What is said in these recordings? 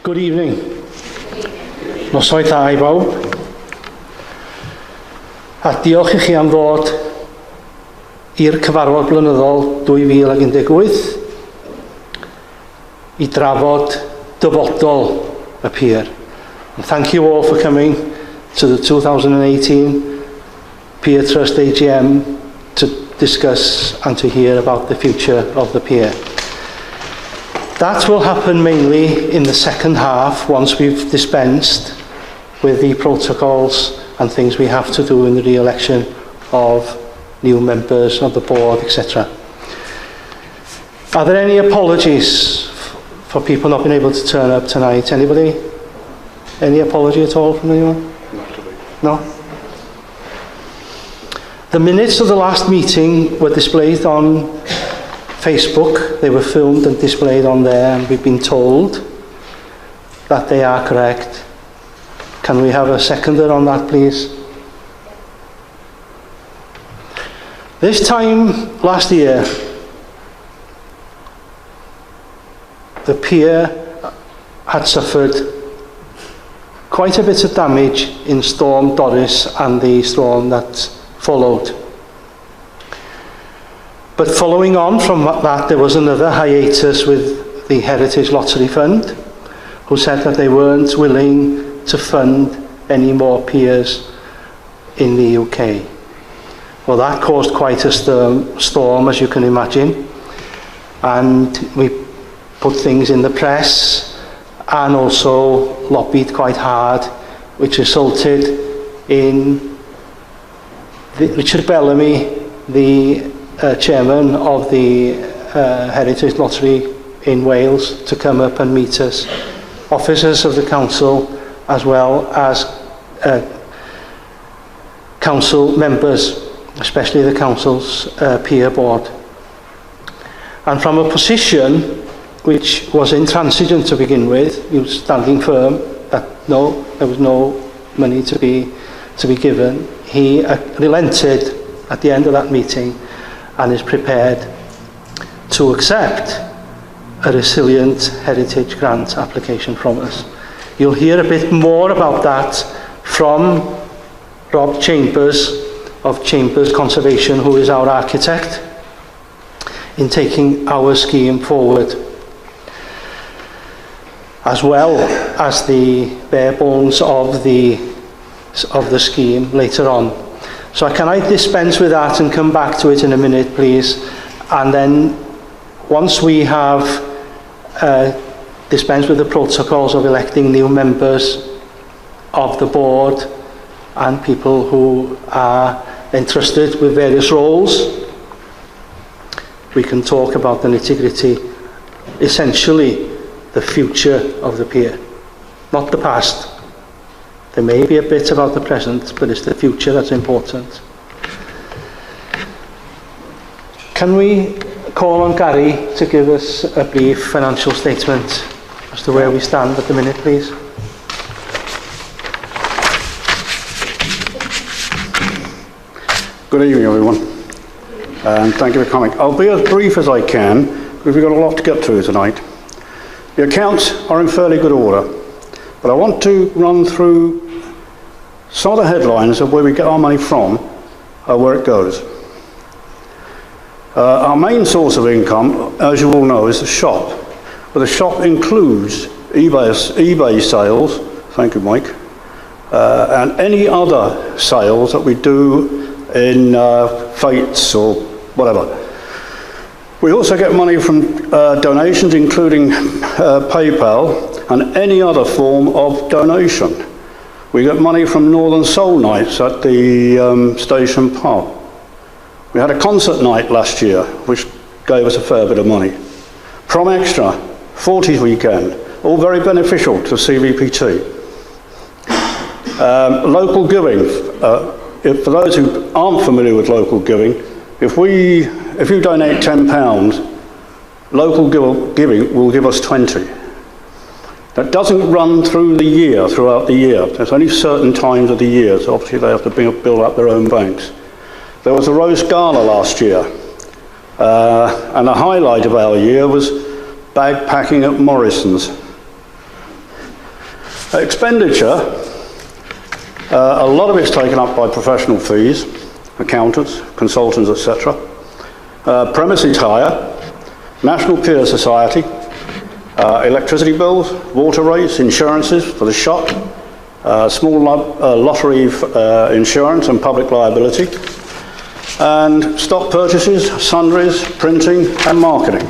Good evening. Noswaith dda I bawb. A diolch I chi am ddod i'r cyfarfod blynyddol 2018 I drafod dyfodol y Pier. And thank you all for coming to the 2018 Pier Trust AGM to discuss and to hear about the future of the Pier. That will happen mainly in the second half once we've dispensed with the protocols and things we have to do in the re-election of new members of the board, etc. Are there any apologies for people not being able to turn up tonight? Anybody? Any apology at all from anyone? No? The minutes of the last meeting were displayed on Facebook. They were filmed and displayed on there, and we've been told that they are correct. Can we have a seconder on that, please? This time last year, the Pier had suffered quite a bit of damage in Storm Doris and the storm that followed. But following on from that, there was another hiatus with the Heritage Lottery Fund, who said that they weren't willing to fund any more piers in the UK. Well, that caused quite a storm, as you can imagine, and we put things in the press and also lobbied quite hard, which resulted in Richard Bellamy, the chairman of the Heritage Lottery in Wales, to come up and meet us, officers of the council as well as council members, especially the council's Pier board. And from a position which was intransigent to begin with, he was standing firm that no, there was no money to be given. He relented at the end of that meeting and is prepared to accept a resilient heritage grant application from us. You'll hear a bit more about that from Rob Chambers of Chambers Conservation, who is our architect in taking our scheme forward, as well as the bare bones of the scheme later on. So can I dispense with that and come back to it in a minute, please? And then once we have dispensed with the protocols of electing new members of the board and people who are entrusted with various roles, we can talk about the nitty-gritty, essentially the future of the Pier, not the past. There may be a bit about the present, but it's the future that's important. Can we call on Gary to give us a brief financial statement as to where we stand at the minute, please? Good evening, everyone, and thank you for coming. I'll be as brief as I can, because we've got a lot to get through tonight. The accounts are in fairly good order, but I want to run through some of the headlines of where we get our money from, where it goes. Our main source of income, as you all know, is the shop. But the shop includes eBay sales, thank you, Mike, and any other sales that we do in fetes or whatever. We also get money from donations, including PayPal and any other form of donation. We get money from Northern Soul Nights at the station pub. We had a concert night last year, which gave us a fair bit of money. Prom Extra, 40s weekend, all very beneficial to CVPT. Local giving. For those who aren't familiar with local giving, if you donate £10, local giving will give us 20. That doesn't run through the year, throughout the year. There's only certain times of the year, so obviously they have to build up their own banks. There was a roast gala last year, and the highlight of our year was bag packing at Morrison's. Expenditure, a lot of it's taken up by professional fees, accountants, consultants, etc. Premises hire, National Pier Society, electricity bills, water rates, insurances for the shop, small lottery insurance and public liability, and stock purchases, sundries, printing and marketing.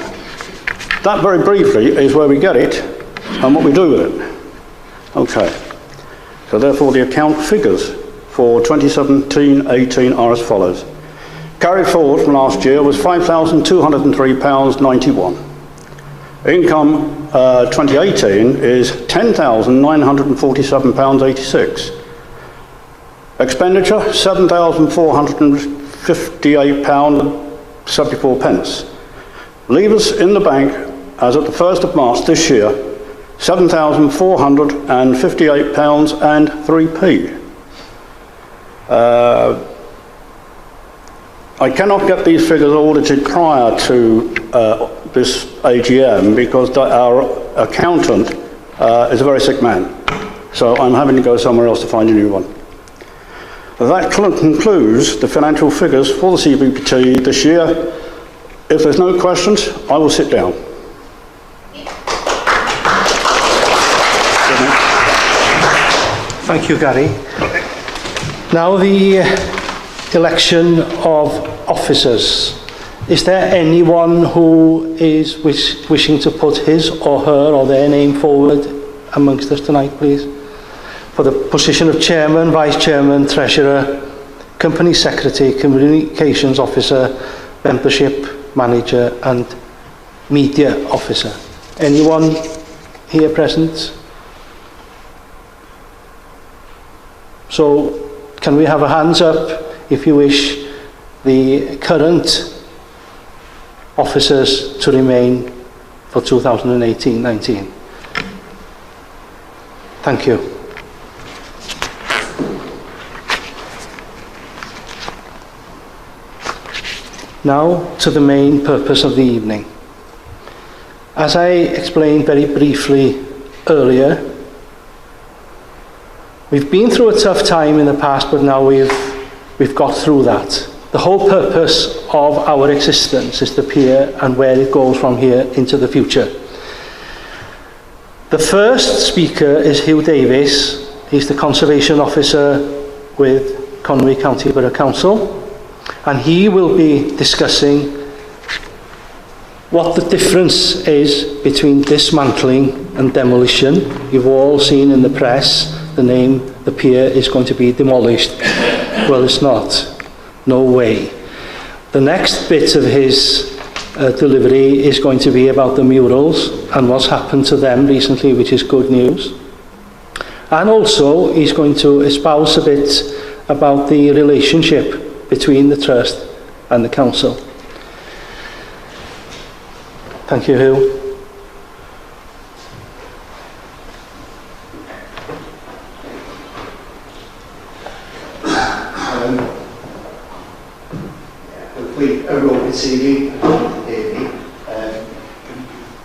That very briefly is where we get it and what we do with it. Okay, so therefore the account figures for 2017-18 are as follows. Carried forward from last year was £5,203.91. Income 2018 is £10,947.86. Expenditure £7,458.74. Leave us in the bank as at the 1st of March this year £7,458.03. I cannot get these figures audited prior to this AGM because our accountant is a very sick man. So I'm having to go somewhere else to find a new one. That concludes the financial figures for the CBPT this year. If there's no questions, I will sit down. Thank you, Gary. Now the election of officers. Is there anyone who is wishing to put his or her or their name forward amongst us tonight, please? For the position of Chairman, Vice Chairman, Treasurer, Company Secretary, Communications Officer, Membership Manager and Media Officer. Anyone here present? So, can we have a hands up if you wish the current officers to remain for 2018-19? Thank you. Now to the main purpose of the evening. As I explained very briefly earlier, we've been through a tough time in the past, but now we've got through that. The whole purpose of our existence is the pier and where it goes from here into the future. The first speaker is Hugh Davis. He's the Conservation Officer with Conwy County Borough Council, and he will be discussing what the difference is between dismantling and demolition. You've all seen in the press the name, the pier is going to be demolished. Well, it's not. No way. The next bit of his delivery is going to be about the murals and what's happened to them recently, which is good news. And also, he's going to espouse a bit about the relationship between the Trust and the Council. Thank you, Hugh. Hopefully everyone can see me and hear me.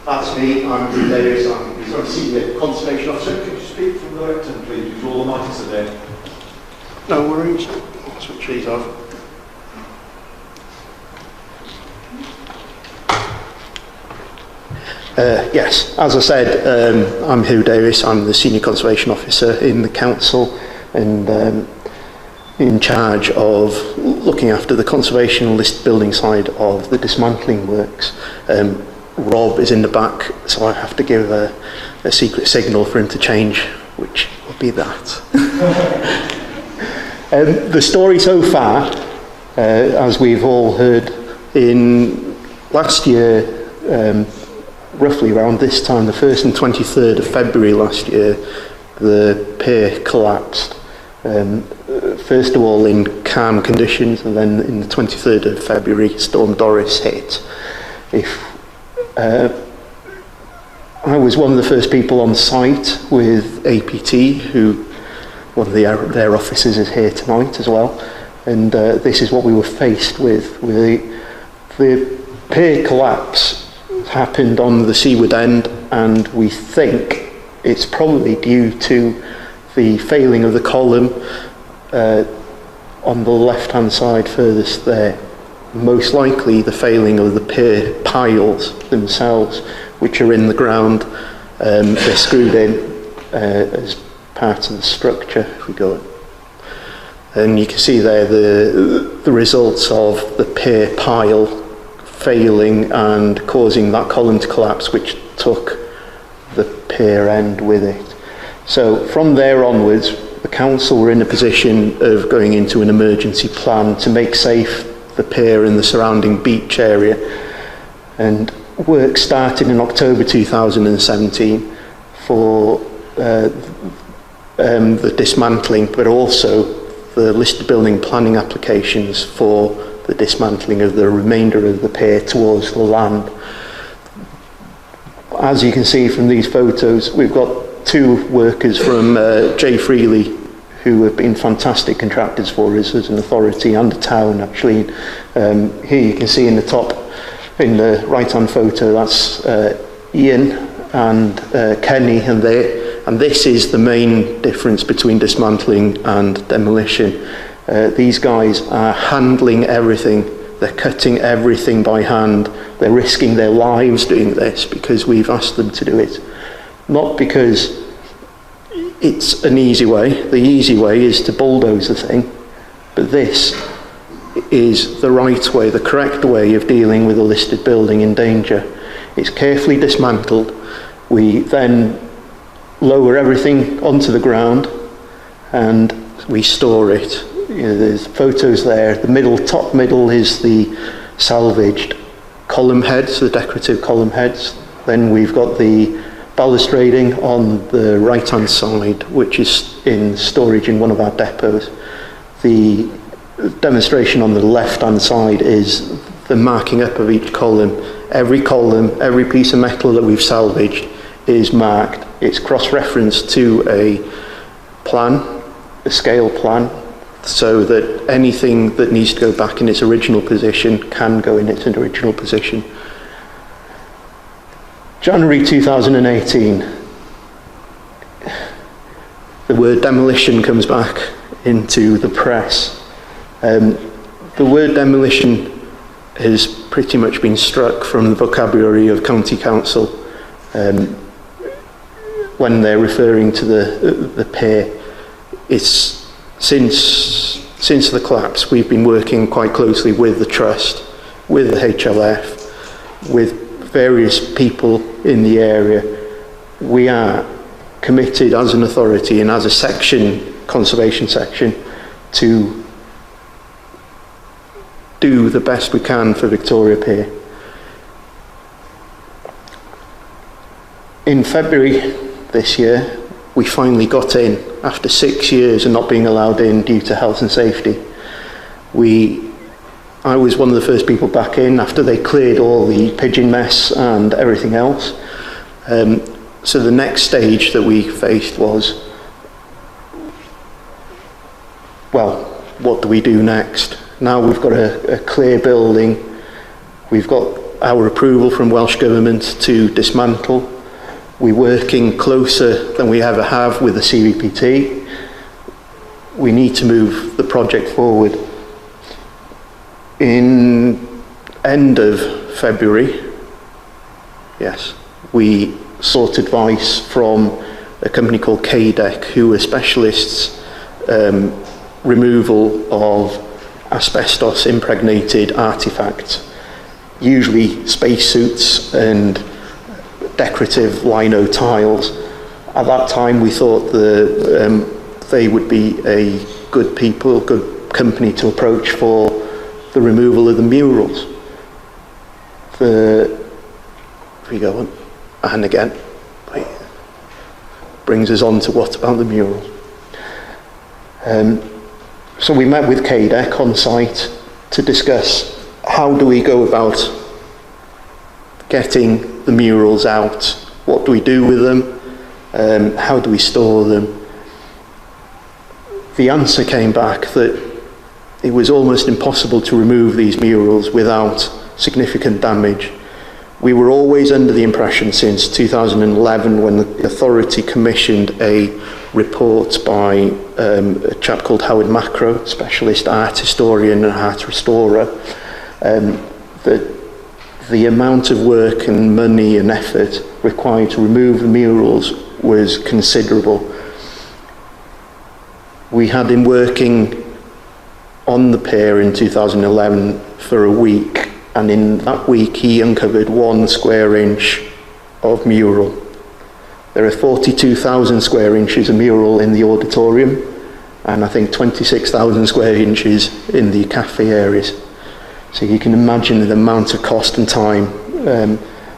That's me, I'm Hugh Davis, I'm the Conservation Officer. Could you speak from the lectern, please, because all the mics are there? No worries, I'll switch these off. Yes, as I said, I'm Hugh Davis, I'm the Senior Conservation Officer in the Council and in charge of looking after the conservation list building side of the dismantling works. Rob is in the back, so I have to give a secret signal for him to change, which will be that. The story so far, as we've all heard, in last year, roughly around this time, the 1st and 23rd of February last year, the pier collapsed. First of all in calm conditions, and then in the 23rd of February, Storm Doris hit. I was one of the first people on site with APT, who one of their officers is here tonight as well, and this is what we were faced with. The pier collapse happened on the seaward end, and we think It's probably due to the failing of the column on the left-hand side furthest there. Most likely the failing of the pier piles themselves, which are in the ground. They're screwed in as part of the structure, if we go. And you can see there the results of the pier pile failing and causing that column to collapse, which took the pier end with it. So from there onwards, the council were in a position of going into an emergency plan to make safe the pier and the surrounding beach area. And work started in October 2017 for the dismantling, but also the listed building planning applications for the dismantling of the remainder of the pier towards the land. As you can see from these photos, we've got two workers from J. Freely, who have been fantastic contractors for us as an authority and a town, actually. Here you can see in the top, in the right-hand photo, that's Ian and Kenny, and this is the main difference between dismantling and demolition. These guys are handling everything. They're cutting everything by hand. They're risking their lives doing this because we've asked them to do it. Not because it's an easy way. The easy way is to bulldoze the thing. But this is the right way, the correct way of dealing with a listed building in danger. It's carefully dismantled. We then lower everything onto the ground and we store it. You know, there's photos there. The top middle is the salvaged column heads, the decorative column heads. Then we've got the balustrading on the right-hand side, which is in storage in one of our depots. The demonstration on the left-hand side is the marking up of each column. Every column, every piece of metal that we've salvaged is marked. It's cross-referenced to a plan, a scale plan, so that anything that needs to go back in its original position can go in its original position. January 2018, the word demolition comes back into the press. The word demolition has pretty much been struck from the vocabulary of County Council when they're referring to the pier. It's since the collapse, we've been working quite closely with the Trust, with the HLF, with various people in the area. We are committed as an authority and as a section, conservation section, to do the best we can for Victoria Pier. In February this year, we finally got in after 6 years of not being allowed in due to health and safety. I was one of the first people back in after they cleared all the pigeon mess and everything else. So the next stage that we faced was, well, what do we do next? Now we've got a clear building. We've got our approval from Welsh Government to dismantle. We're working closer than we ever have with the CVPT. We need to move the project forward. In end of February, yes, we sought advice from a company called KDEC, who are specialists removal of asbestos impregnated artifacts, usually spacesuits and decorative lino tiles. At that time we thought they would be a good company to approach for the removal of the murals. If we go on, and again, brings us on to what about the murals. So we met with KDEC on site to discuss how do we go about getting the murals out, what do we do with them, how do we store them. The answer came back that it was almost impossible to remove these murals without significant damage. We were always under the impression since 2011, when the authority commissioned a report by a chap called Howard Macro, specialist art historian and art restorer, that the amount of work and money and effort required to remove the murals was considerable. We had him working on the pier in 2011 for a week, and in that week he uncovered 1 square inch of mural. There are 42,000 square inches of mural in the auditorium, and I think 26,000 square inches in the cafe areas. So you can imagine the amount of cost and time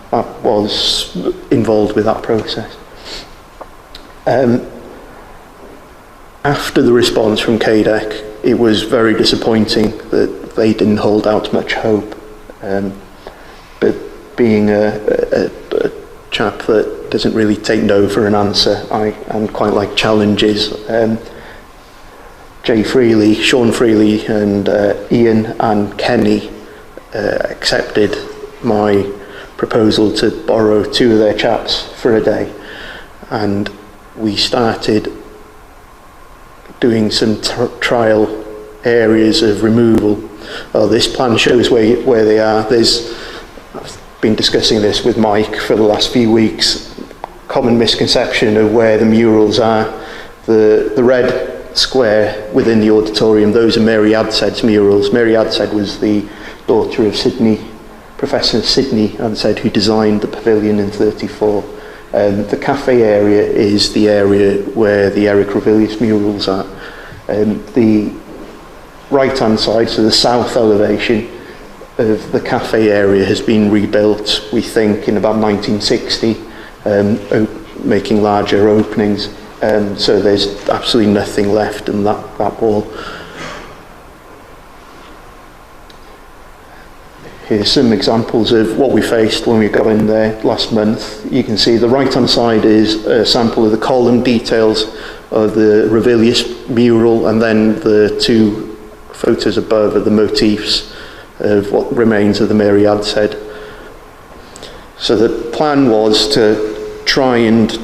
that was involved with that process. After the response from KDEC, it was very disappointing that they didn't hold out much hope. But being a chap that doesn't really take no for an answer, I'm quite like challenges. Sean Freely and Ian and Kenny accepted my proposal to borrow 2 of their chaps for a day, and we started doing some trial areas of removal. This plan shows where they are. I've been discussing this with Mike for the last few weeks. Common misconception of where the murals are. The red square within the auditorium, those are Mary Adsed's murals. Mary Adsed was the daughter of Professor Sidney Adsed, who designed the pavilion in 34. The cafe area is the area where the Eric Ravilius murals are. The right-hand side, so the south elevation of the cafe area, has been rebuilt, we think, in about 1960, making larger openings. So there's absolutely nothing left in that wall. Here's some examples of what we faced when we got in there last month. You can see the right-hand side is a sample of the column details of the Ravilius mural, and then the 2 photos above are the motifs of what remains of the Mary Adsed. So the plan was to try and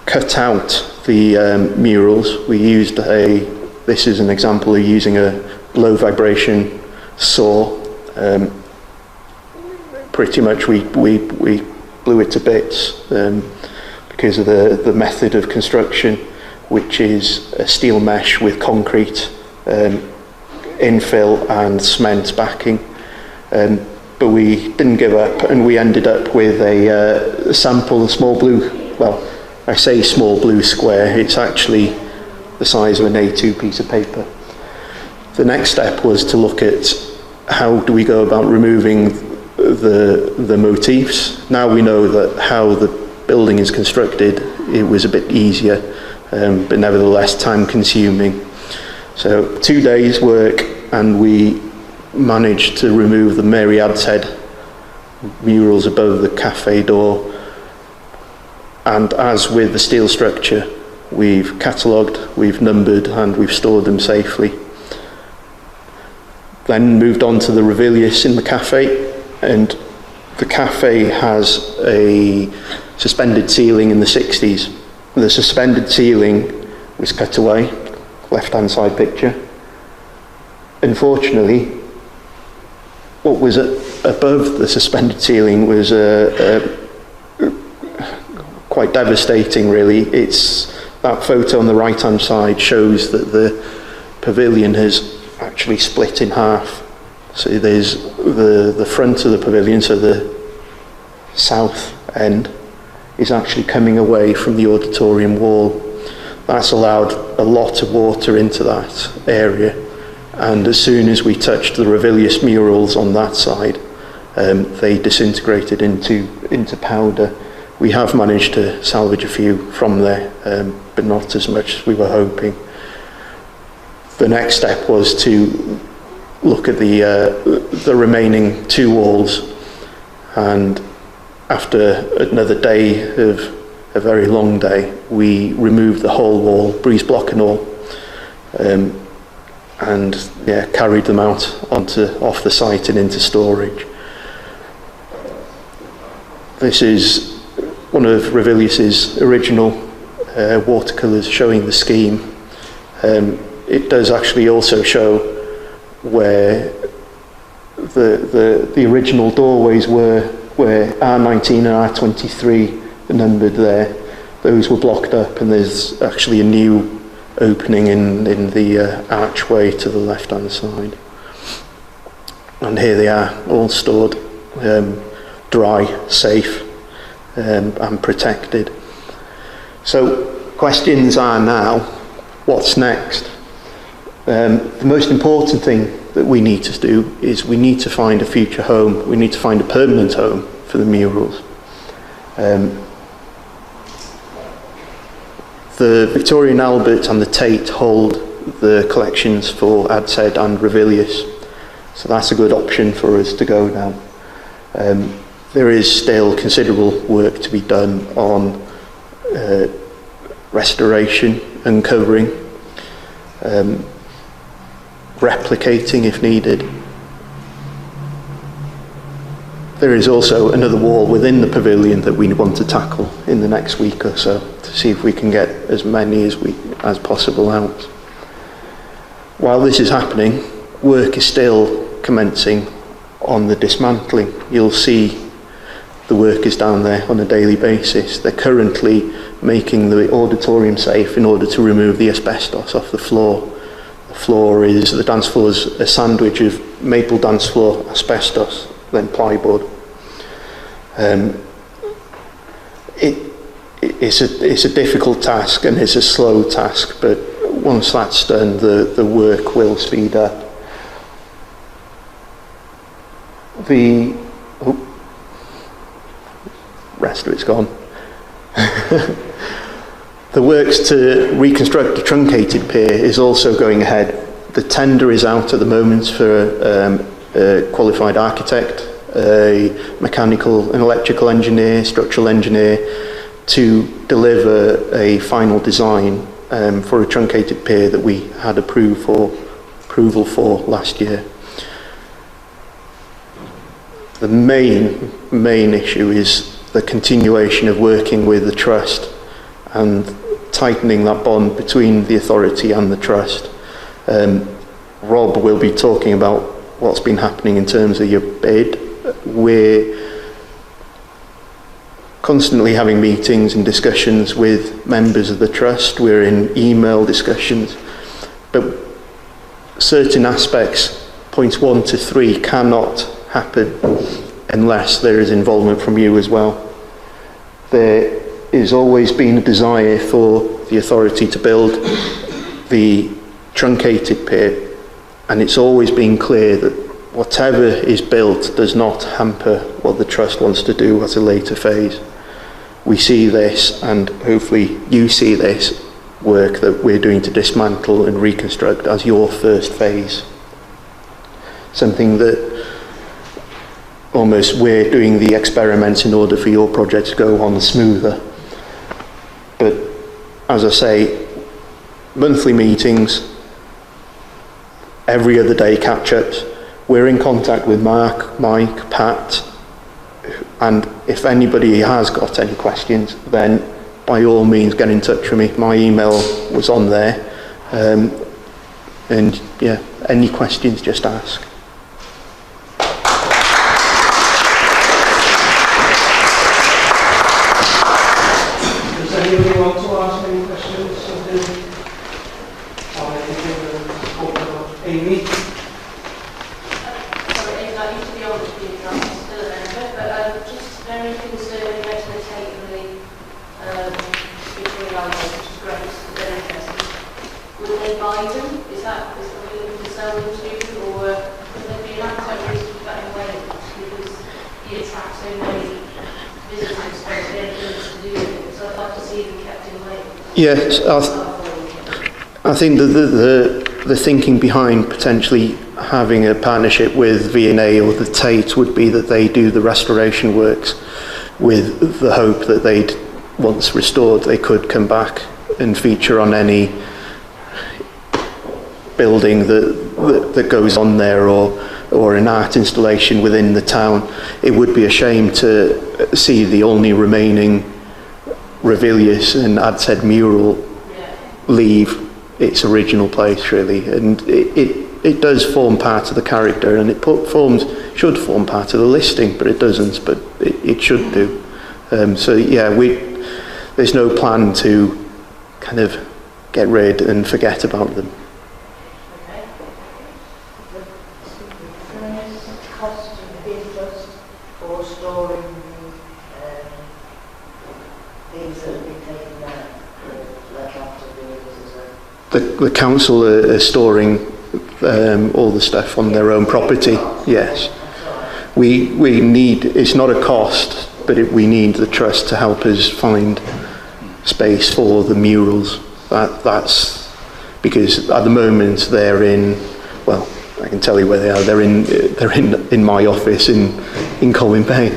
cut out the murals. We used this is an example of using a low vibration saw. Pretty much we blew it to bits because of the method of construction, which is a steel mesh with concrete infill and cement backing. But we didn't give up, and we ended up with a sample, a small blue, well, I say small blue square, it's actually the size of an A2 piece of paper. The next step was to look at how do we go about removing the motifs. Now we know that how the building is constructed, it was a bit easier, but nevertheless time consuming. So 2 days work, and we managed to remove the Mary Adsed murals above the cafe door. And as with the steel structure, we've catalogued, we've numbered, and we've stored them safely. Then moved on to the Ravilius in the cafe, and the cafe has a suspended ceiling in the 60s. The suspended ceiling was cut away, left-hand side picture. Unfortunately, what was above the suspended ceiling was quite devastating, really. That photo on the right-hand side shows that the pavilion has actually split in half. So there's the front of the pavilion, so the south end, is actually coming away from the auditorium wall. That's allowed a lot of water into that area, and as soon as we touched the Ravilius murals on that side, they disintegrated into powder. We have managed to salvage a few from there, but not as much as we were hoping. The next step was to look at the remaining 2 walls, and after another day of a very long day, we removed the whole wall, breeze block and all, and carried them out off the site and into storage. This is one of Revilius's original watercolours showing the scheme. It does actually also show where the original doorways were, where R19 and R23 are numbered there. Those were blocked up, and there's actually a new opening in the archway to the left hand side. And here they are, all stored dry, safe, and protected. So questions are now, what's next? The most important thing that we need to do is we need to find a future home. We need to find a permanent home for the murals. The Victoria and Albert and the Tate hold the collections for Adshead and Revilius, so that's a good option for us to go down. There is still considerable work to be done on restoration, uncovering, replicating if needed. There is also another wall within the pavilion that we want to tackle in the next week or so to see if we can get as many as possible out. While this is happening, work is still commencing on the dismantling. You'll see the workers down there on a daily basis. They're currently making the auditorium safe in order to remove the asbestos off the floor. The dance floor is a sandwich of maple dance floor, asbestos, then plywood. It's a difficult task and it's a slow task, but once that's done, the work will speed up. The rest of it's gone. The works to reconstruct the truncated pier is also going ahead. The tender is out at the moment for a qualified architect, a mechanical and electrical engineer, structural engineer, to deliver a final design for a truncated pier that we had approval for last year. The main issue is the continuation of working with the trust and tightening that bond between the authority and the trust. Rob will be talking about what's been happening in terms of your bid. We're constantly having meetings and discussions with members of the trust. We're in email discussions, but certain aspects, points 1 to 3, cannot happen unless there is involvement from you as well. There has always been a desire for the authority to build the truncated pier, and it's always been clear that whatever is built does not hamper what the trust wants to do at a later phase. We see this, and hopefully you see this work that we're doing to dismantle and reconstruct as your first phase. Something that almost we're doing the experiments in order for your project to go on smoother. But as I say, monthly meetings, every other day catch-ups. We're in contact with Mark, Mike, Pat, and if anybody has got any questions, then by all means get in touch with me. My email was on there, and yeah, any questions, just ask. Does anybody want to ask any questions? Amy? Yes, I think the thinking behind potentially having a partnership with V&A or the Tate would be that they do the restoration works with the hope that they'd, once restored, they could come back and feature on any building that goes on there, or or an art installation within the town. It would be a shame to see the only remaining Revilius and Adshead mural leave its original place, really. And it does form part of the character, and should form part of the listing, but it doesn't, but it should do. So yeah, there's no plan to kind of get rid and forget about them. Okay. The cost of the interest for storing things that have been taken out, like after The council are storing all the stuff on their own property, yes. We need, it's not a cost, but we need the trust to help us find space for the murals. That's because at the moment they're in, well, I can tell you where they are. They're in my office in Colwyn Bay,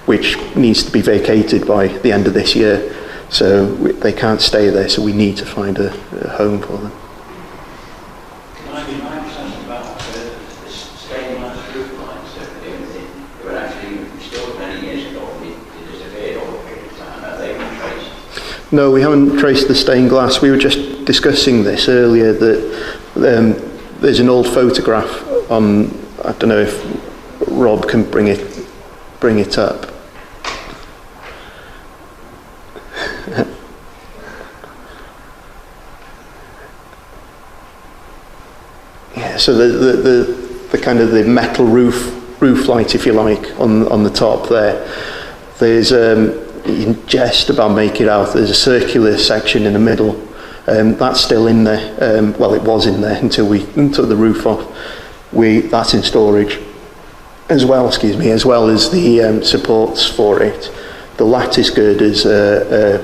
which needs to be vacated by the end of this year. So they can't stay there, so we need to find a home for them. Can I be about the stained glass roof lines and everything? They were actually restored many years ago, and they disappeared over a period of time. Have they been traced? No, we haven't traced the stained glass. We were just discussing this earlier, that there's an old photograph on, I don't know if Rob can bring it up. Yeah, so the kind of the metal roof light, if you like, on the top there. There's you can just about make it out. There's a circular section in the middle. That's still in there. Well, it was in there until we took the roof off. That's in storage as well. Excuse me, as well as the supports for it. The lattice girders are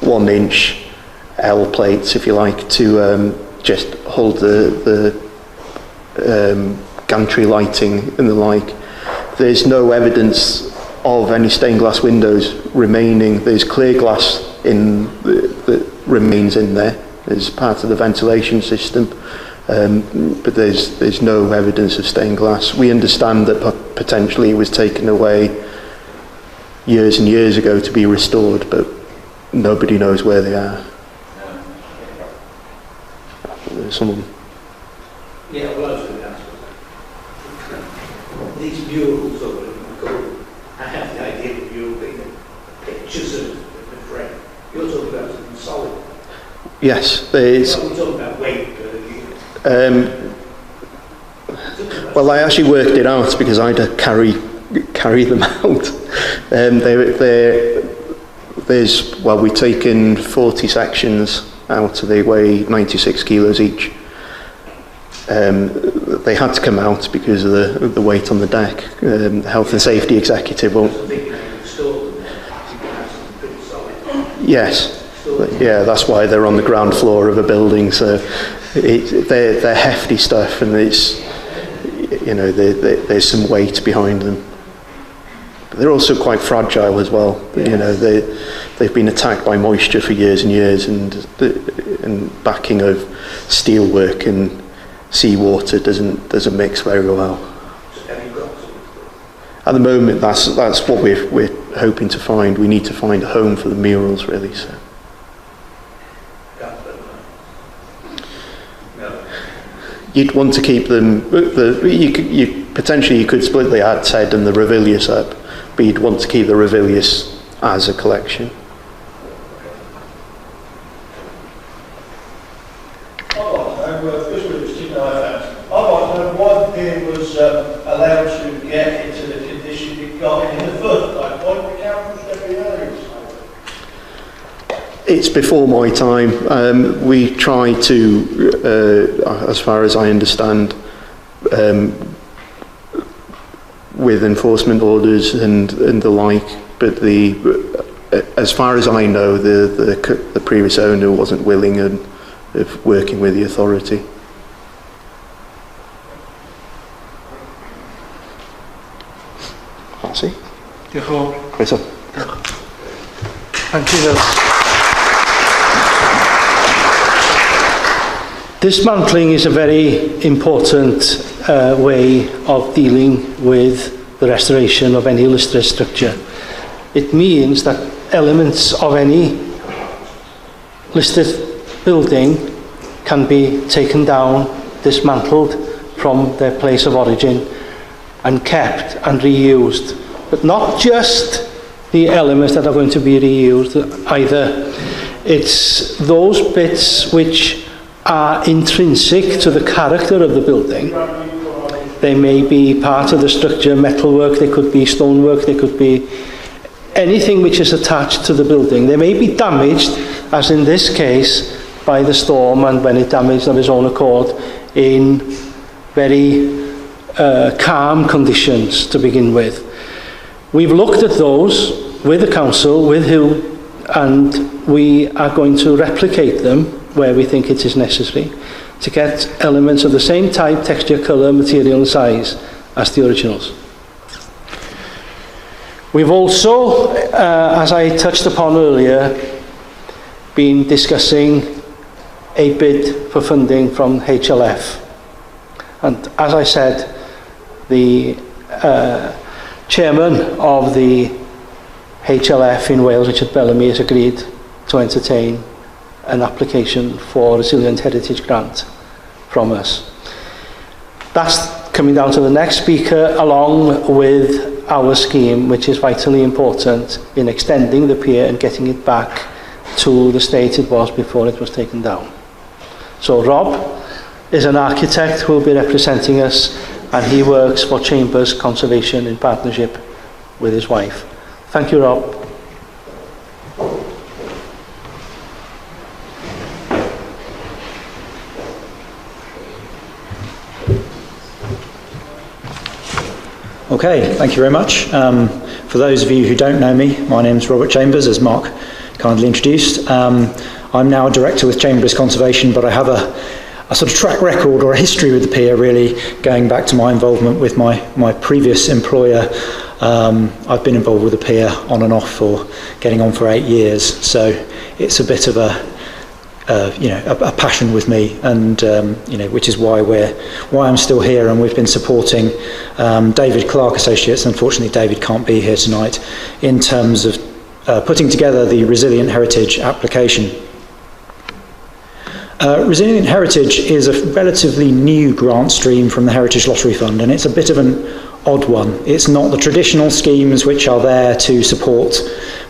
1-inch L plates, if you like, to just hold the gantry lighting and the like. There's no evidence of any stained glass windows remaining. There's clear glass that remains in there as part of the ventilation system, but there's no evidence of stained glass. We understand that potentially it was taken away years and years ago to be restored, but nobody knows where they are. There's someone. Yeah, well, I was going to ask these murals over in Colwyn, I have the idea of mural being pictures of the frame. You're talking about something solid. Yes, there is. We're talking about weight. Well, I actually worked it out because I had to carry them out. We've taken 40 sections out, so they weigh 96 kilos each. They had to come out because of the weight on the deck. The health and safety executive won't. Yes, yeah, that's why they're on the ground floor of a building. So they're hefty stuff, and it's, you know, there's some weight behind them. But they're also quite fragile as well. Yes. You know, they've been attacked by moisture for years and years, and backing of steelwork and seawater doesn't mix very well. At the moment, that's what we're hoping to find. We need to find a home for the murals, really. So. You'd want to keep them. You potentially could split the Adshead and the Revilius up, but you'd want to keep the Revilius as a collection. Why Pier was allowed to get into the condition it got in the first place. Why did the council step in earlier? It's before my time. We try to, as far as I understand, with enforcement orders and the like, but as far as I know, the previous owner wasn't willing of working with the authority. See? Diolch yn fawr. Croeso. Thank you, Will. Dismantling is a very important way of dealing with the restoration of any listed structure. It means that elements of any listed building can be taken down, dismantled from their place of origin and kept and reused. But not just the elements that are going to be reused either. It's those bits which are intrinsic to the character of the building. They may be part of the structure, metalwork, they could be stonework, they could be anything which is attached to the building. They may be damaged, as in this case, by the storm, and when it damaged of its own accord in very calm conditions to begin with. We've looked at those with the council, with Hill, and we are going to replicate them where we think it is necessary to get elements of the same type, texture, colour, material and size as the originals. We've also, as I touched upon earlier, been discussing a bid for funding from HLF. And as I said, the chairman of the HLF in Wales, Richard Bellamy, has agreed to entertain an application for a Resilient Heritage Grant from us. That's coming down to the next speaker, along with our scheme, which is vitally important in extending the pier and getting it back to the state it was before it was taken down. So Rob is an architect who will be representing us, and he works for Chambers Conservation in partnership with his wife. Thank you, Rob. Okay, thank you very much. For those of you who don't know me, my name's Robert Chambers, as Mark kindly introduced. I'm now a director with Chambers Conservation, but I have a sort of track record or a history with the pier, really, going back to my involvement with my previous employer. I've been involved with the pier on and off for getting on for 8 years, so it's a bit of a passion with me, and which is why I'm still here, and we've been supporting David Clark Associates. Unfortunately, David can't be here tonight, in terms of putting together the Resilient Heritage application. Resilient Heritage is a relatively new grant stream from the Heritage Lottery Fund, and it's a bit of an odd one. It's not the traditional schemes which are there to support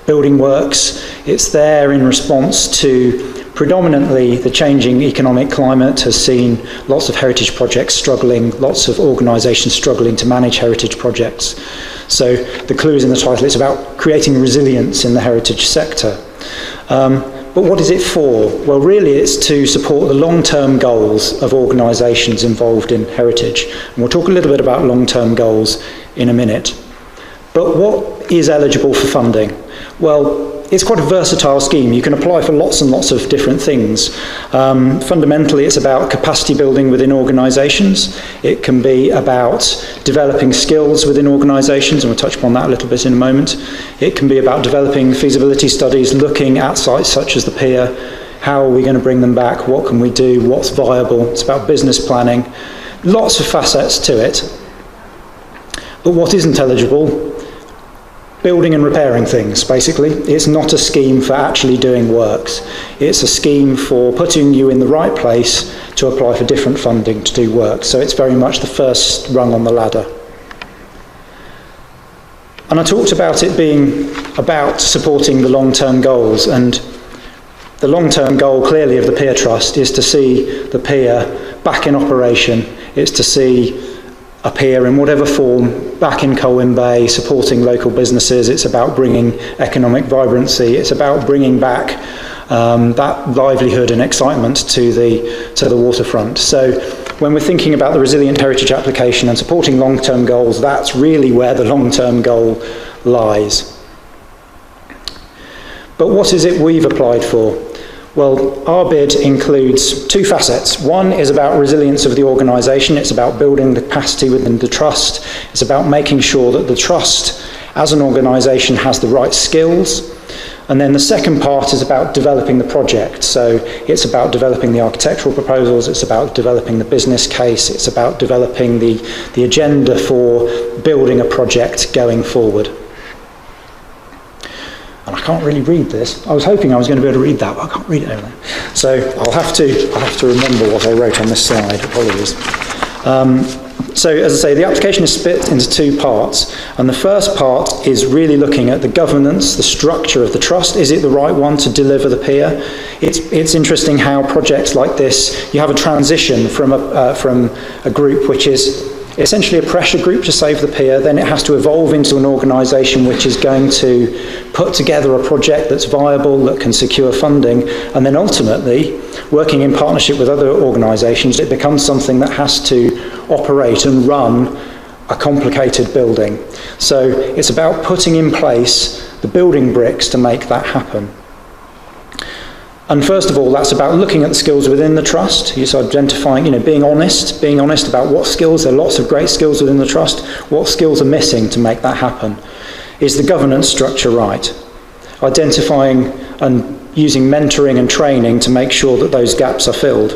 building works. It's there in response to predominantly the changing economic climate has seen lots of heritage projects struggling, lots of organisations struggling to manage heritage projects. So the clue is in the title. It's about creating resilience in the heritage sector. But what is it for? Well, really it's to support the long-term goals of organisations involved in heritage. And we'll talk a little bit about long-term goals in a minute. But what is eligible for funding? Well, it's quite a versatile scheme. You can apply for lots and lots of different things. Fundamentally, it's about capacity building within organisations. It can be about developing skills within organisations, and we'll touch upon that a little bit in a moment. It can be about developing feasibility studies, looking at sites such as the pier. How are we going to bring them back? What can we do? What's viable? It's about business planning. Lots of facets to it. But what isn't eligible? Building and repairing things, basically. It's not a scheme for actually doing works. It's a scheme for putting you in the right place to apply for different funding to do work. So it's very much the first rung on the ladder. And I talked about it being about supporting the long-term goals, and the long-term goal clearly of the Pier Trust is to see the pier back in operation. It's to see a pier in whatever form back in Colwyn Bay, supporting local businesses. It's about bringing economic vibrancy. It's about bringing back that livelihood and excitement to the waterfront. So when we're thinking about the Resilient Heritage application and supporting long-term goals, that's really where the long-term goal lies. But what is it we've applied for? Well, our bid includes two facets. One is about resilience of the organisation. It's about building the capacity within the trust. It's about making sure that the trust as an organisation has the right skills. And then the second part is about developing the project. So it's about developing the architectural proposals, it's about developing the business case, it's about developing the agenda for building a project going forward. And I can't really read this. I was hoping I was going to be able to read that, but I can't read it over there. So I'll have to remember what I wrote on this slide. Apologies. So as I say, the application is split into two parts, and the first part is really looking at the governance, the structure of the trust. Is it the right one to deliver the pier? It's interesting how projects like this, you have a transition from a group which is essentially a pressure group to save the pier, then it has to evolve into an organisation which is going to put together a project that's viable, that can secure funding, and then ultimately, working in partnership with other organisations, it becomes something that has to operate and run a complicated building. So it's about putting in place the building bricks to make that happen. And first of all, that's about looking at the skills within the trust. It's identifying, being honest about what skills, there are lots of great skills within the trust, what skills are missing to make that happen. Is the governance structure right? Identifying and using mentoring and training to make sure that those gaps are filled.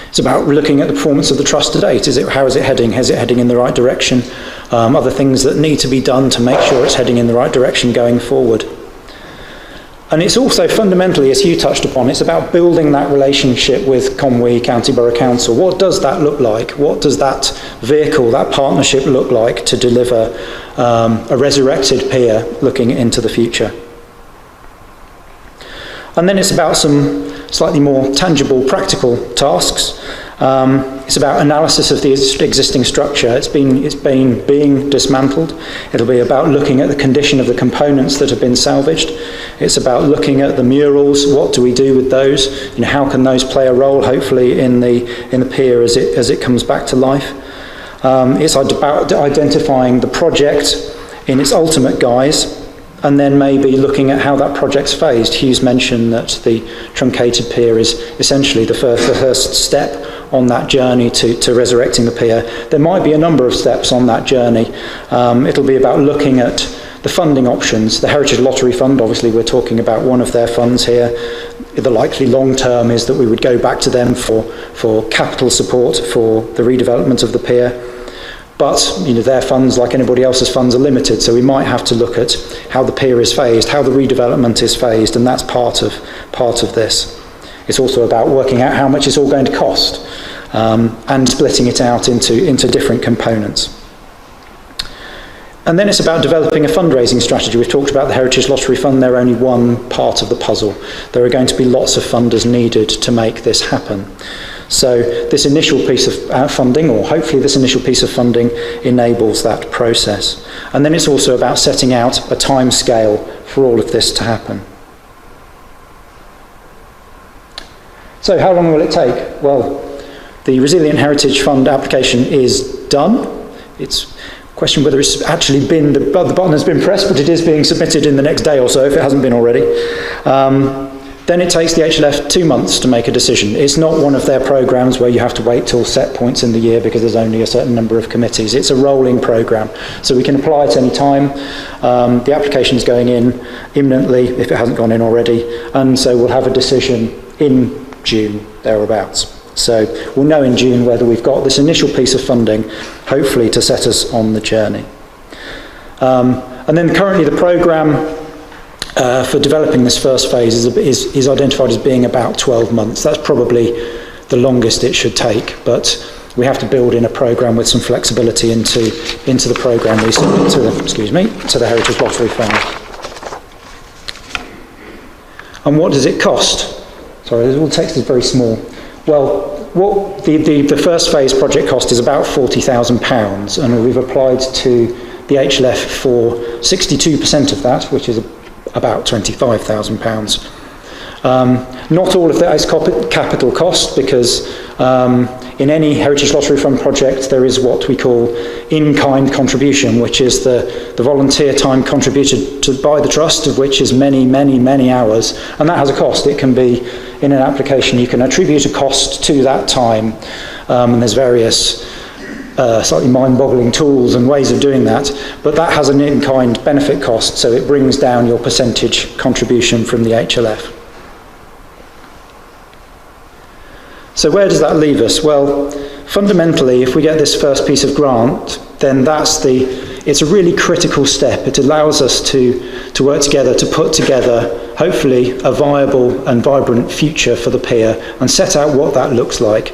It's about looking at the performance of the trust to date. How is it heading? Is it heading in the right direction? Other things that need to be done to make sure it's heading in the right direction going forward. And it's also fundamentally, as Hugh touched upon, it's about building that relationship with Conwy County Borough Council. What does that look like? What does that vehicle, that partnership look like to deliver a resurrected pier looking into the future? And then it's about some slightly more tangible, practical tasks. It's about analysis of the existing structure. It's been being dismantled. It'll be about looking at the condition of the components that have been salvaged. It's about looking at the murals. What do we do with those? How can those play a role, hopefully, in the pier as it comes back to life? It's about identifying the project in its ultimate guise, and then maybe looking at how that project's phased. Hugh's mentioned that the truncated pier is essentially the first step on that journey to resurrecting the pier. There might be a number of steps on that journey. It'll be about looking at the funding options. The Heritage Lottery Fund, obviously we're talking about one of their funds here. The likely long term is that we would go back to them for capital support for the redevelopment of the pier. But their funds, like anybody else's funds, are limited, so we might have to look at how the pier is phased, how the redevelopment is phased, and that's part of this. It's also about working out how much it's all going to cost, and splitting it out into different components. And then it's about developing a fundraising strategy. We've talked about the Heritage Lottery Fund. They're only one part of the puzzle. There are going to be lots of funders needed to make this happen. So this initial piece of funding, or hopefully this initial piece of funding, enables that process. And then it's also about setting out a time scale for all of this to happen. So how long will it take? Well, the Resilient Heritage Fund application is done. It's a question whether it's actually been, the button has been pressed, but it is being submitted in the next day or so, if it hasn't been already. Then it takes the HLF 2 months to make a decision. It's not one of their programmes where you have to wait till set points in the year because there's only a certain number of committees. It's a rolling programme, so we can apply at any time. The application is going in imminently, if it hasn't gone in already, and so we'll have a decision in June, thereabouts. So we'll know in June whether we've got this initial piece of funding, hopefully to set us on the journey. And then currently the programme for developing this first phase is identified as being about 12 months. That's probably the longest it should take, but we have to build in a programme with some flexibility into the programme we submit to the Heritage Lottery Fund. And what does it cost? Sorry, the text is very small. Well, what the first phase project cost is about £40,000, and we've applied to the HLF for 62% of that, which is about £25,000. Not all of that is capital cost, because in any Heritage Lottery Fund project there is what we call in-kind contribution, which is the volunteer time contributed by the trust, of which is many hours, and that has a cost. It can be, in an application, you can attribute a cost to that time, and there's various slightly mind-boggling tools and ways of doing that, but that has an in-kind benefit cost, so it brings down your percentage contribution from the HLF. So where does that leave us? Well, fundamentally, if we get this first piece of grant, then it's a really critical step. It allows us to work together, to put together, hopefully, a viable and vibrant future for the pier and set out what that looks like.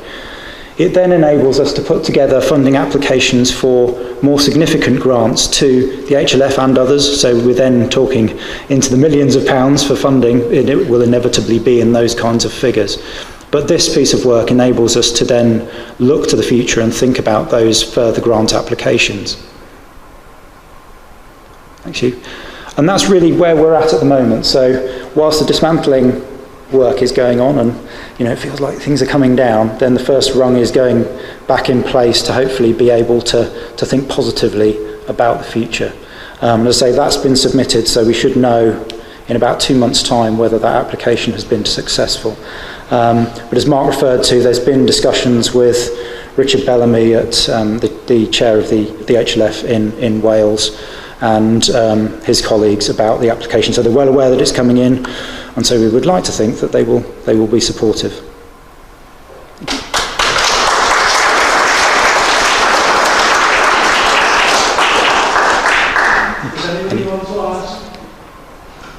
It then enables us to put together funding applications for more significant grants to the HLF and others, so we're then talking into the millions of pounds for funding. It will inevitably be in those kinds of figures. But this piece of work enables us to then look to the future and think about those further grant applications. Thank you. And that's really where we're at the moment. So whilst the dismantling work is going on and it feels like things are coming down, then the first rung is going back in place to hopefully be able to think positively about the future. As I say, that's been submitted, so we should know in about 2 months' time whether that application has been successful. But as Mark referred to, there's been discussions with Richard Bellamy, at the chair of the HLF in Wales, and his colleagues about the application. So they're well aware that it's coming in, and so we would like to think that they will be supportive. Does anybody want to ask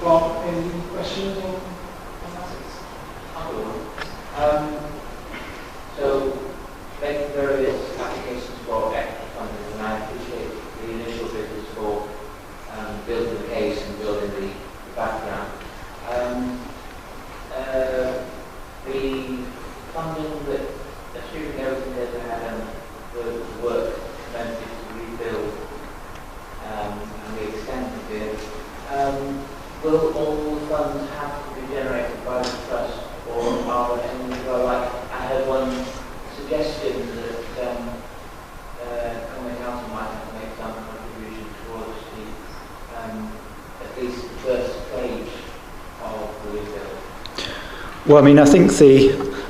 Bob any questions on that? So, making various applications for extra funding, and I appreciate the initial business for building the case and building the background. The funding that, assuming everything is ahead and the work commences to rebuild and we extend the bid, will all the funds have to be generated by the trust, or are there any, like I heard one suggestion that Colwyn Council might have to make some contribution towards the at least the first stage of the rebuild. Well, I mean, I think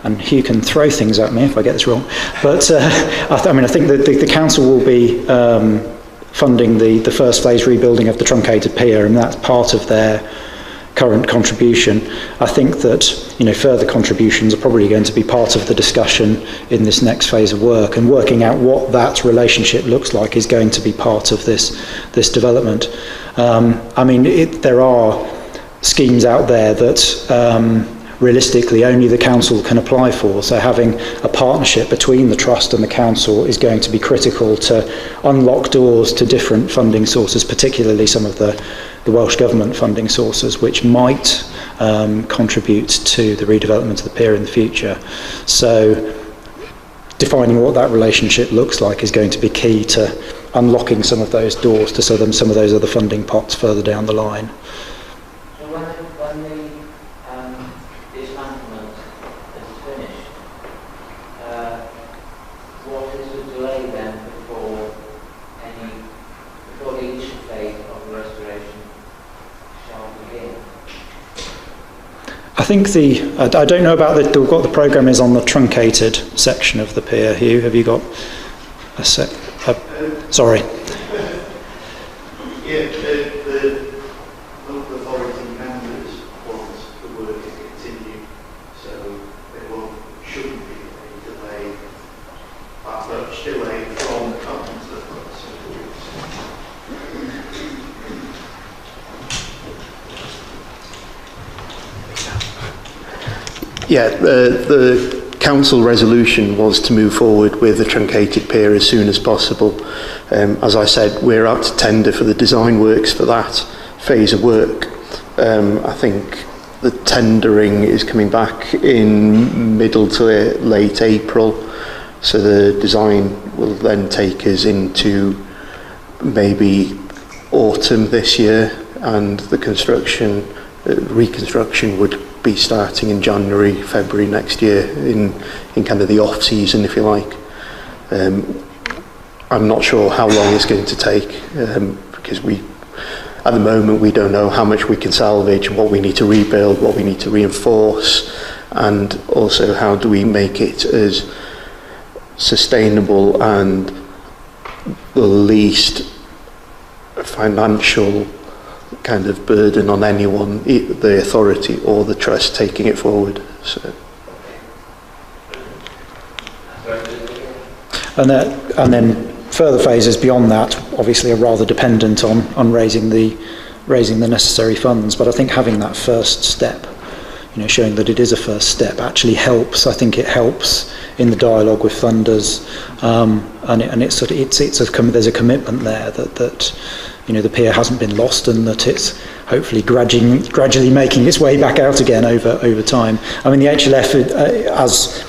and Hugh can throw things at me if I get this wrong, but I think that the council will be funding the first phase rebuilding of the truncated pier, and that's part of their current contribution. I think that further contributions are probably going to be part of the discussion in this next phase of work, and working out what that relationship looks like is going to be part of this development. I mean, there are schemes out there that realistically only the council can apply for, so having a partnership between the trust and the council is going to be critical to unlock doors to different funding sources, particularly some of the Welsh Government funding sources, which might contribute to the redevelopment of the pier in the future. So defining what that relationship looks like is going to be key to unlocking some of those doors to some of those other funding pots further down the line. So when the dismantlement is finished, what is the delay then before the initial phase of the restoration shall begin? I think I don't know about what the programme is on the truncated section of the pier. Hugh, have you got a sec? Sorry. Yeah, the local authority members want the work to continue, so there shouldn't be a delay, that much delay from the council. Yeah, the council resolution was to move forward with the truncated pier as soon as possible. As I said, we're out to tender for the design works for that phase of work. I think the tendering is coming back in middle to late April, so the design will then take us into maybe autumn this year, and the reconstruction would be starting in January, February next year, in kind of the off season, if you like. I'm not sure how long it's going to take, because at the moment we don't know how much we can salvage, what we need to rebuild, what we need to reinforce, and also how do we make it as sustainable and the least financial kind of burden on anyone, the authority or the trust taking it forward. So. And then further phases beyond that obviously are rather dependent on raising the necessary funds, but I think having that first step, showing that it is a first step, actually helps. I think it helps in the dialogue with funders, and there's a commitment there that the pier hasn't been lost, and that it's hopefully gradually making its way back out again over time. I mean, the HLF, as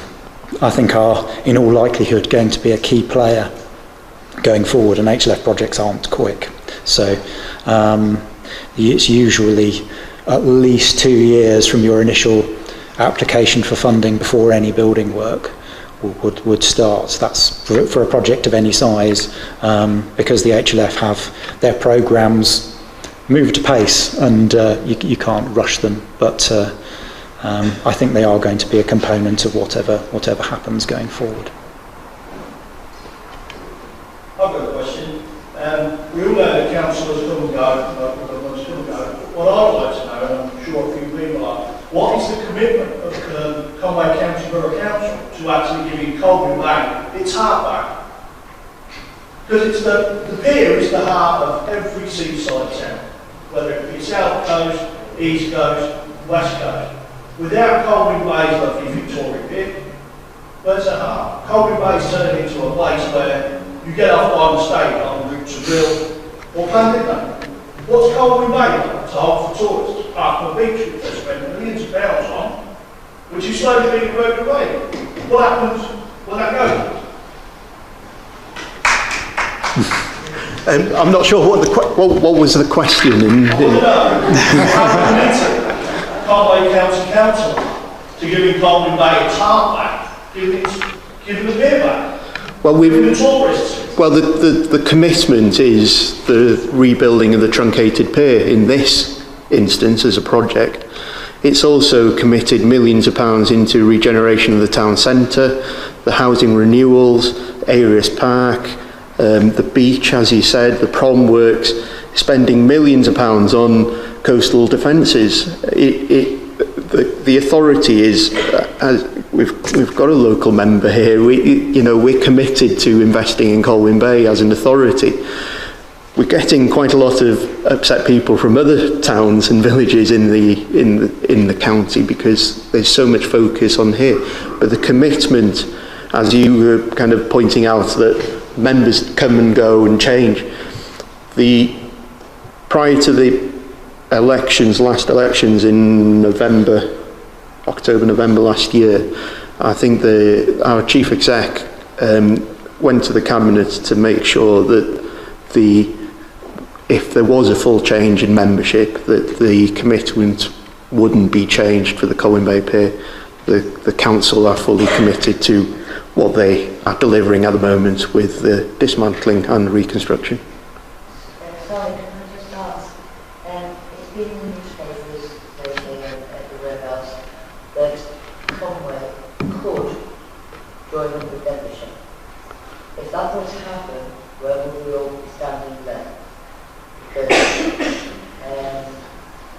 I think, are in all likelihood going to be a key player going forward, and HLF projects aren't quick, so it's usually at least 2 years from your initial application for funding before any building work would start. That's for a project of any size, because the HLF have their programmes move to pace, and you can't rush them, but I think they are going to be a component of whatever happens going forward. I've got a question. We all know the councillors come and go, what I'd like to know, and I'm sure a few people are, what is the commitment of Conway County Borough Council to actually giving Colwyn Bay its heart back? Because the pier is the heart of every seaside town, whether it be South Coast, East Coast, West Coast. Without Colwyn Bay's lovely Victoria Pier, where's the heart? Colwyn Bay's turned into a place where you get off by mistake on route to Brill or Clandidate. What's Colwyn Bay like to hold for tourists? Apart from a beach which they spend millions of pounds on, which is slowly being eroded away. What happens when that goes? I'm not sure what was the question. Conway County Council to giving Colwyn Bay its heart back, giving the pier back. Well, the commitment is the rebuilding of the truncated pier in this instance as a project. It's also committed millions of pounds into regeneration of the town centre, the housing renewals, Arius Park, the beach, as you said, the prom works, spending millions of pounds on coastal defences. The authority is, we've got a local member here. We're committed to investing in Colwyn Bay as an authority. We're getting quite a lot of upset people from other towns and villages in the county because there's so much focus on here. But the commitment, as you were kind of pointing out, that members come and go and change. Prior to the last elections in October, November last year, I think our chief exec went to the cabinet to make sure that if there was a full change in membership, that the commitment wouldn't be changed for the Colwyn Bay Pier. The council are fully committed to what they are delivering at the moment with the dismantling and reconstruction. Sorry, can I just ask? It's been in the newspapers lately and everywhere else that Conway could join up with Denbighshire. If that was to happen, where would we all be standing then? Because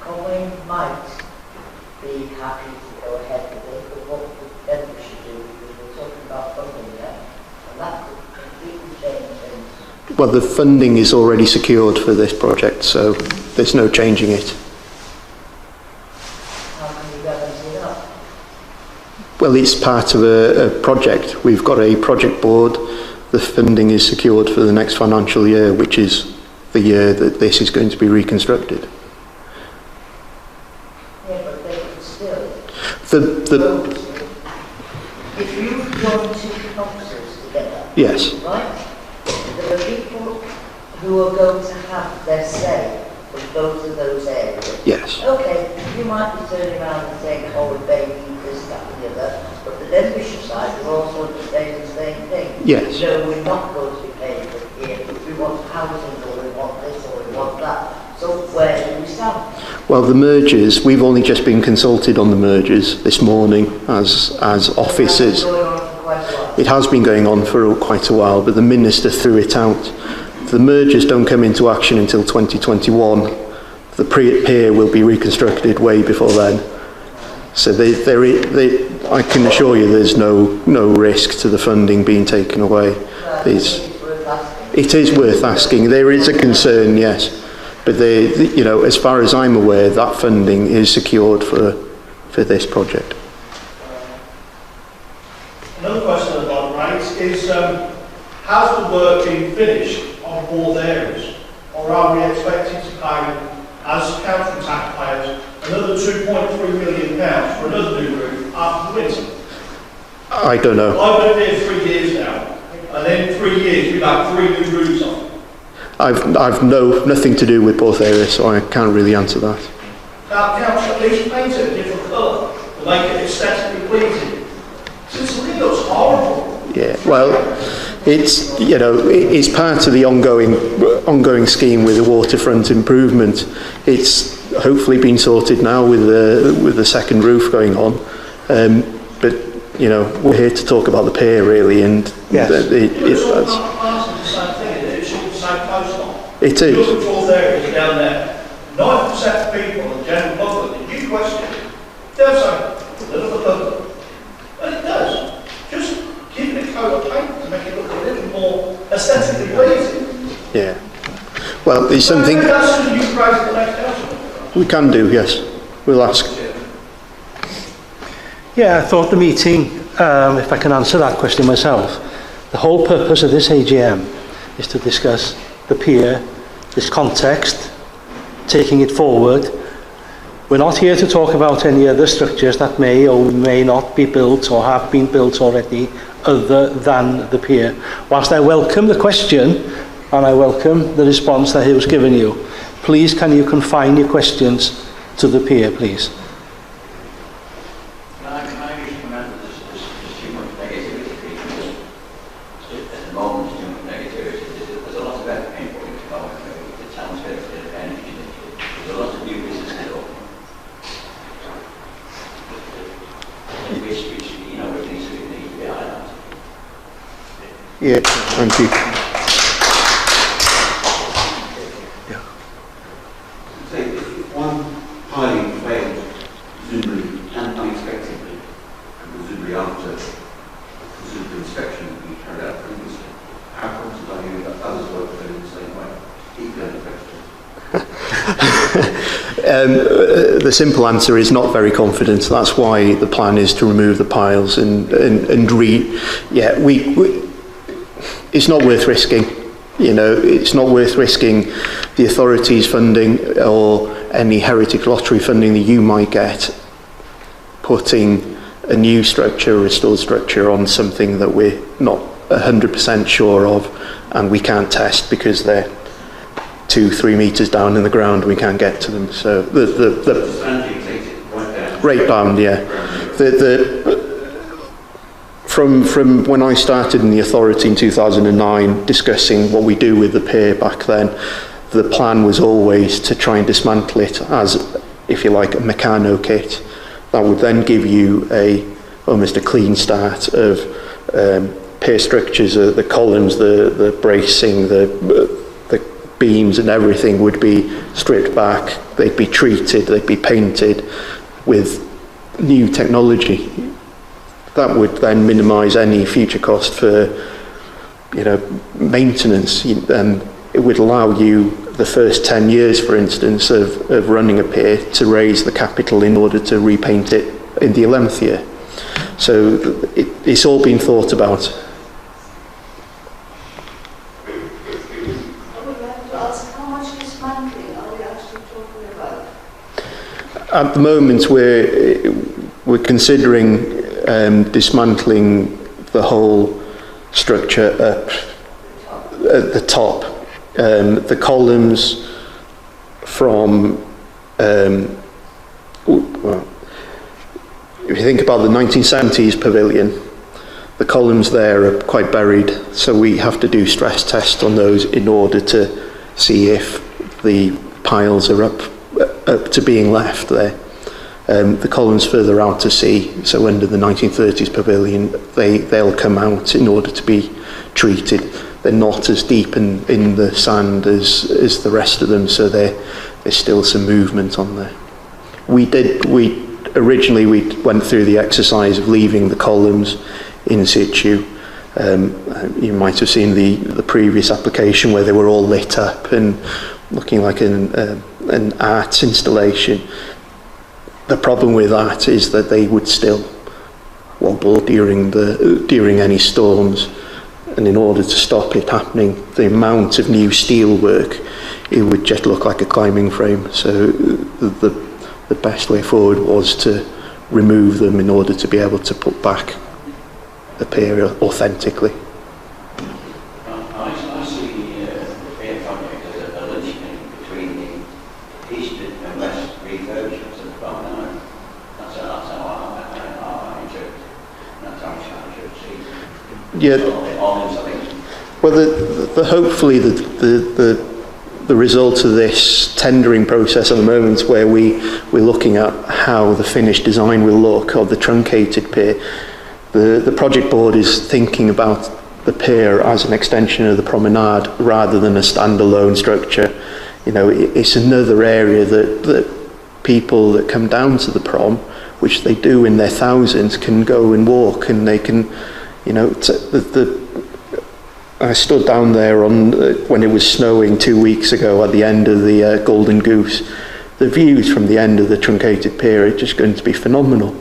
Conway might be happy to go ahead with it, but what would Denbighshire do? Because we're talking about funding there, and that could completely change things. Well, the funding is already secured for this project, so there's no changing it. How can you guarantee that? Well, it's part of a project. We've got a project board. The funding is secured for the next financial year, which is the year that this is going to be reconstructed. Yeah, but they could still. If you join two councils together, yes. Right? There are people who are going to have their say in both of those areas. Yes. Okay, you might be turning around and saying, oh, they need this, that, and the other, but the Denbighshire side are also saying the same thing. Yes. No, we're not going to be paying for here. We want housing, or we want this, or we want that. So where do we stand? Well, the mergers, we've only just been consulted on the mergers this morning as officers. Going on for quite a while. It has been going on for quite a while, but the Minister threw it out. The mergers don't come into action until 2021. The pier will be reconstructed way before then. So I can assure you there's no risk to the funding being taken away. It is worth asking. There is a concern, yes, but as far as I'm aware, that funding is secured for this project. Another question I'd like to raise is, has the work been finished on both areas, or are we expected to pay, as council taxpayers, another £2.3 million for another new roof after the winter? I don't know. I've lived here 3 years now, and in 3 years we've had 3 new roofs on. I've nothing to do with both areas, so I can't really answer that. Now, council at least paint it a different colour to make it aesthetically pleasing. Since it looks horrible. Yeah, well, it's part of the ongoing scheme with the waterfront improvement. It's hopefully been sorted now with the second roof going on, but we're here to talk about the pier really, and yes. It is. Look at both areas down there. 90% of people, the general public, if you question it, they'll say, look at the public. And it does. Just give it a coat of paint to make it look a little more aesthetically pleasing. Yeah. Well, it's something we can do, yes. We'll ask. Yeah, I thought the meeting, if I can answer that question myself, the whole purpose of this AGM is to discuss the pier, this context, taking it forward. We're not here to talk about any other structures that may or may not be built or have been built already other than the pier. Whilst I welcome the question and I welcome the response that he was giving you, please can you confine your questions to the pier, please? Can I just comment that there's too much negativity at the moment, there's too much negativity. There's a lot of effort being put into the town's energy initiative. There's a lot of new businesses opening. Which needs to be highlighted. Yeah, thank you. If one piling failed, presumably and unexpectedly, and presumably after presumably inspection that we carried out previously, how confident are you that others won't fail in the same way, equally unexpected? The simple answer is not very confident. That's why the plan is to remove the piles and it's not worth risking. It's not worth risking the authorities' funding or any heritage lottery funding that you might get, putting a new structure, a restored structure on something that we're not 100% sure of and we can't test because they're 2-3 metres down in the ground, we can't get to them. So rate bound, yeah. From when I started in the authority in 2009, discussing what we do with the pier back then, the plan was always to try and dismantle it as, if you like, a meccano kit. That would then give you almost a clean start of pier structures, the columns, the bracing, the beams and everything would be stripped back, they'd be treated, they'd be painted with new technology. That would then minimise any future cost for maintenance, and it would allow you the first 10 years, for instance, of running a pier to raise the capital in order to repaint it in the 11th year. So it's all been thought about. At the moment, we're considering dismantling the whole structure up at the top. The columns from, well, if you think about the 1970s pavilion, the columns there are quite buried, so we have to do stress tests on those in order to see if the piles are up to being left there. The columns further out to sea, so under the 1930s pavilion, they'll come out in order to be treated. They're not as deep in the sand as the rest of them, so there's still some movement on there. Originally we went through the exercise of leaving the columns in situ. You might have seen the previous application where they were all lit up and looking like an art installation. The problem with that is that they would still wobble during any storms, and in order to stop it happening, the amount of new steel work, it would just look like a climbing frame. So the best way forward was to remove them in order to be able to put back the pier authentically. I see the Pier project as a linchpin between the eastern and west refurbishments of the promenade. That's how I interpret it. That's how I should see it. Yeah. Well, hopefully the result of this tendering process at the moment, where we're looking at how the finished design will look of the truncated pier, the project board is thinking about the pier as an extension of the promenade rather than a standalone structure. You know, it's another area that people that come down to the prom, which they do in their thousands, can go and walk, and they can, you know, I stood down there when it was snowing 2 weeks ago at the end of the Golden Goose. The views from the end of the truncated pier are just going to be phenomenal.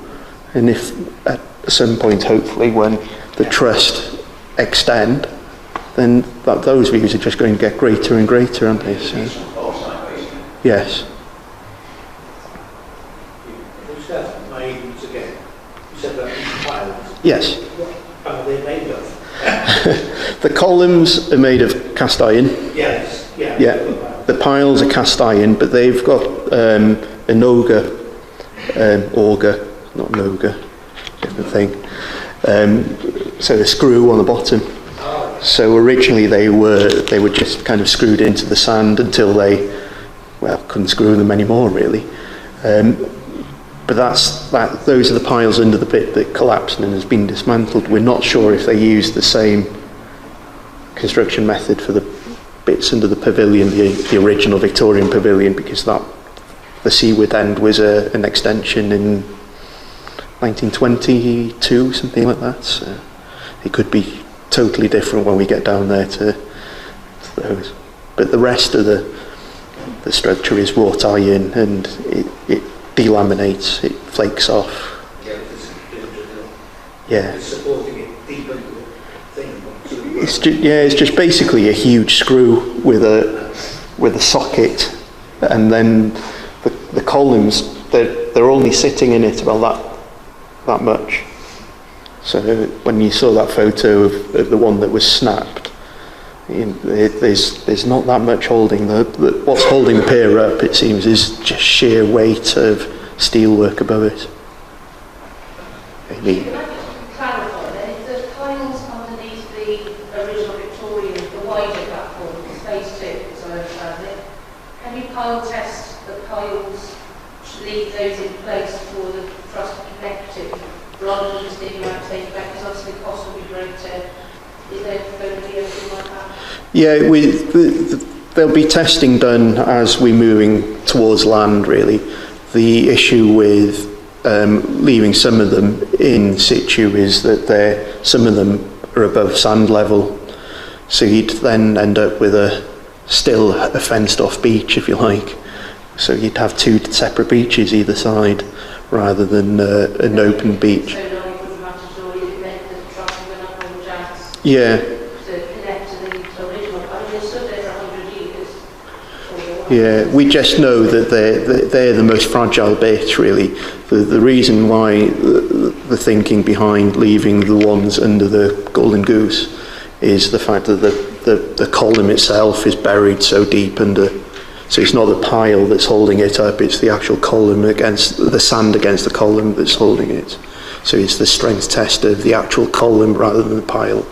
And if at some point, hopefully, when the trust extend, then those views are just going to get greater and greater, aren't they? So, yes. Who's that made again? You said that these piles. Yes. What are they made of? The columns are made of cast iron. Yes. Yeah. Yeah. The piles are cast iron, but they've got an auger, not an auger, different thing. So a screw on the bottom. So originally they were just kind of screwed into the sand until they, well, couldn't screw them anymore really. But those are the piles under the bit that collapsed and has been dismantled. We're not sure if they used the same construction method for the bits under the pavilion, the original Victorian pavilion, because the seaward end was an extension in 1922, something like that. So it could be totally different when we get down there to those. But the rest of the structure is wrought iron, and it delaminates, it flakes off. Yeah. It's supporting it deep into the thing. It's just basically a huge screw with a socket, and then the columns, they're only sitting in it about that much. So when you saw that photo of the one that was snapped, there's not that much holding. What's holding the pier up, it seems, is just sheer weight of steelwork above it. Maybe. Can I just clarify then, if there's piles underneath the original Victorian, the wider platform, it's phase 2, as I understand it, can you pile test the piles to leave those in place for the truss to connect to, rather than just digging out take back, because obviously the cost will be greater. Is there going to be anything like that? Yeah, there'll be testing done as we're moving towards land, really. The issue with leaving some of them in situ is that some of them are above sand level, so you'd then end up with still a fenced off beach, if you like. So you'd have two separate beaches either side, rather than an open beach. So long it wouldn't matter at all, you could make the truss went up on the jacks. Yeah. To connect to the original. I mean, they're stood there for 100 years. Yeah, we just know that they're the most fragile bit, really. The reason why the thinking behind leaving the ones under the Golden Goose is the fact that the column itself is buried so deep under. So it's not the pile that's holding it up, it's the actual column against the sand against the column that's holding it. So it's the strength test of the actual column rather than the pile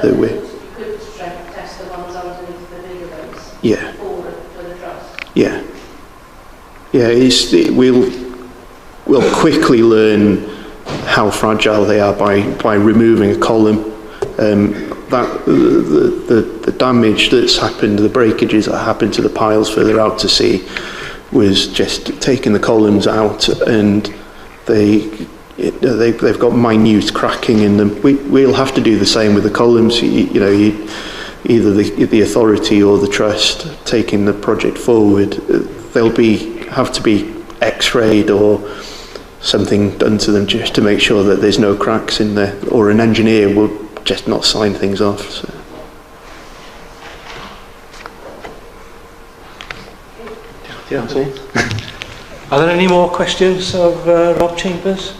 that we're. You could strength test the ones underneath the bigger ones. Yeah. For the truss. Yeah. Yeah, we'll quickly learn how fragile they are by removing a column. The damage that's happened, the breakages that happened to the piles further out to sea, was just taking the columns out, and they've got minute cracking in them. We'll have to do the same with the columns. Either the authority or the trust taking the project forward, they'll have to be x-rayed or something done to them just to make sure that there's no cracks in there, or an engineer will just not sign things off. So. Are there any more questions of Rob Chambers?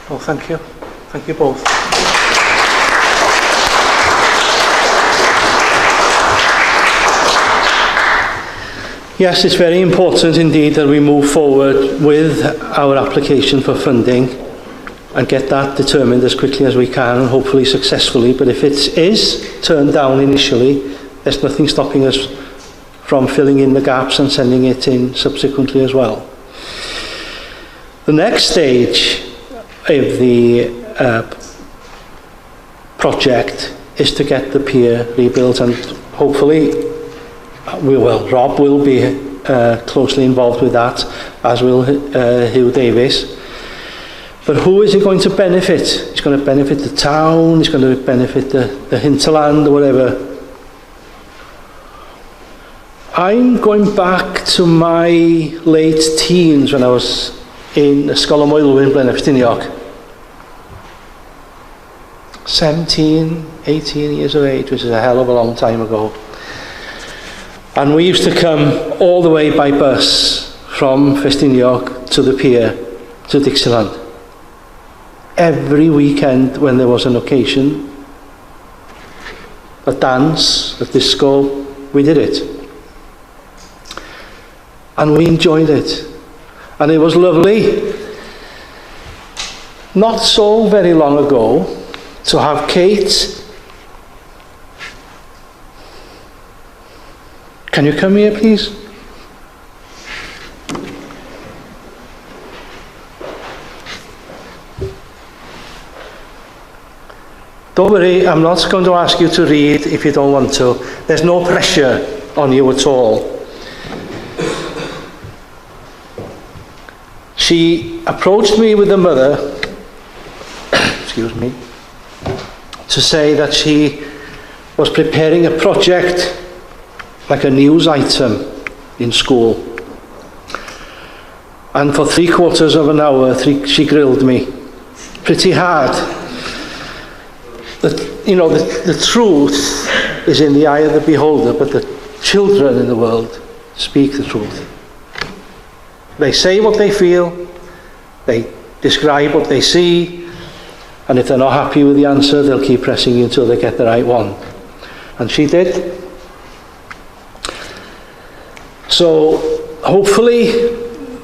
Oh, thank you. Thank you both. Yes, it's very important indeed that we move forward with our application for funding and get that determined as quickly as we can, and hopefully successfully. But if it is turned down initially, there's nothing stopping us from filling in the gaps and sending it in subsequently as well. The next stage of the project is to get the pier rebuilt, and hopefully Rob will be closely involved with that, as will Hugh Davis. But who is it going to benefit? It's going to benefit the town, it's going to benefit the hinterland, or whatever. I'm going back to my late teens when I was in Ysgol y Moelwyn, Blaenau 17, 18 years of age, which is a hell of a long time ago. And we used to come all the way by bus from Festiniog to the pier, to Dixieland. Every weekend when there was an occasion, a dance, a disco, we did it. And we enjoyed it. And it was lovely, not so very long ago, to have Kate. Can you come here, please? Don't worry, I'm not going to ask you to read if you don't want to. There's no pressure on you at all. She approached me with the mother, excuse me, to say that she was preparing a project, like a news item in school. And for 3/4 of an hour, she grilled me pretty hard. The truth is in the eye of the beholder, but the children in the world speak the truth. They say what they feel, they describe what they see, and if they're not happy with the answer, they'll keep pressing you until they get the right one. And she did. So hopefully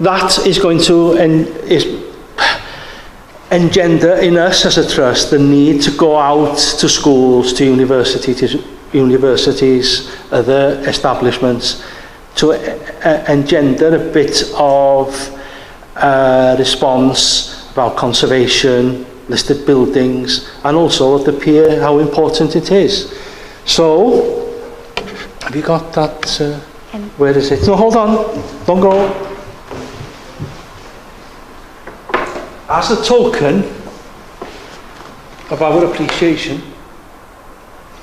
that is going to engender in us as a trust the need to go out to schools, to universities, other establishments, to engender a bit of response about conservation, listed buildings, and also at the pier, how important it is. So, have you got that? Where is it? No, hold on. Don't go. As a token of our appreciation,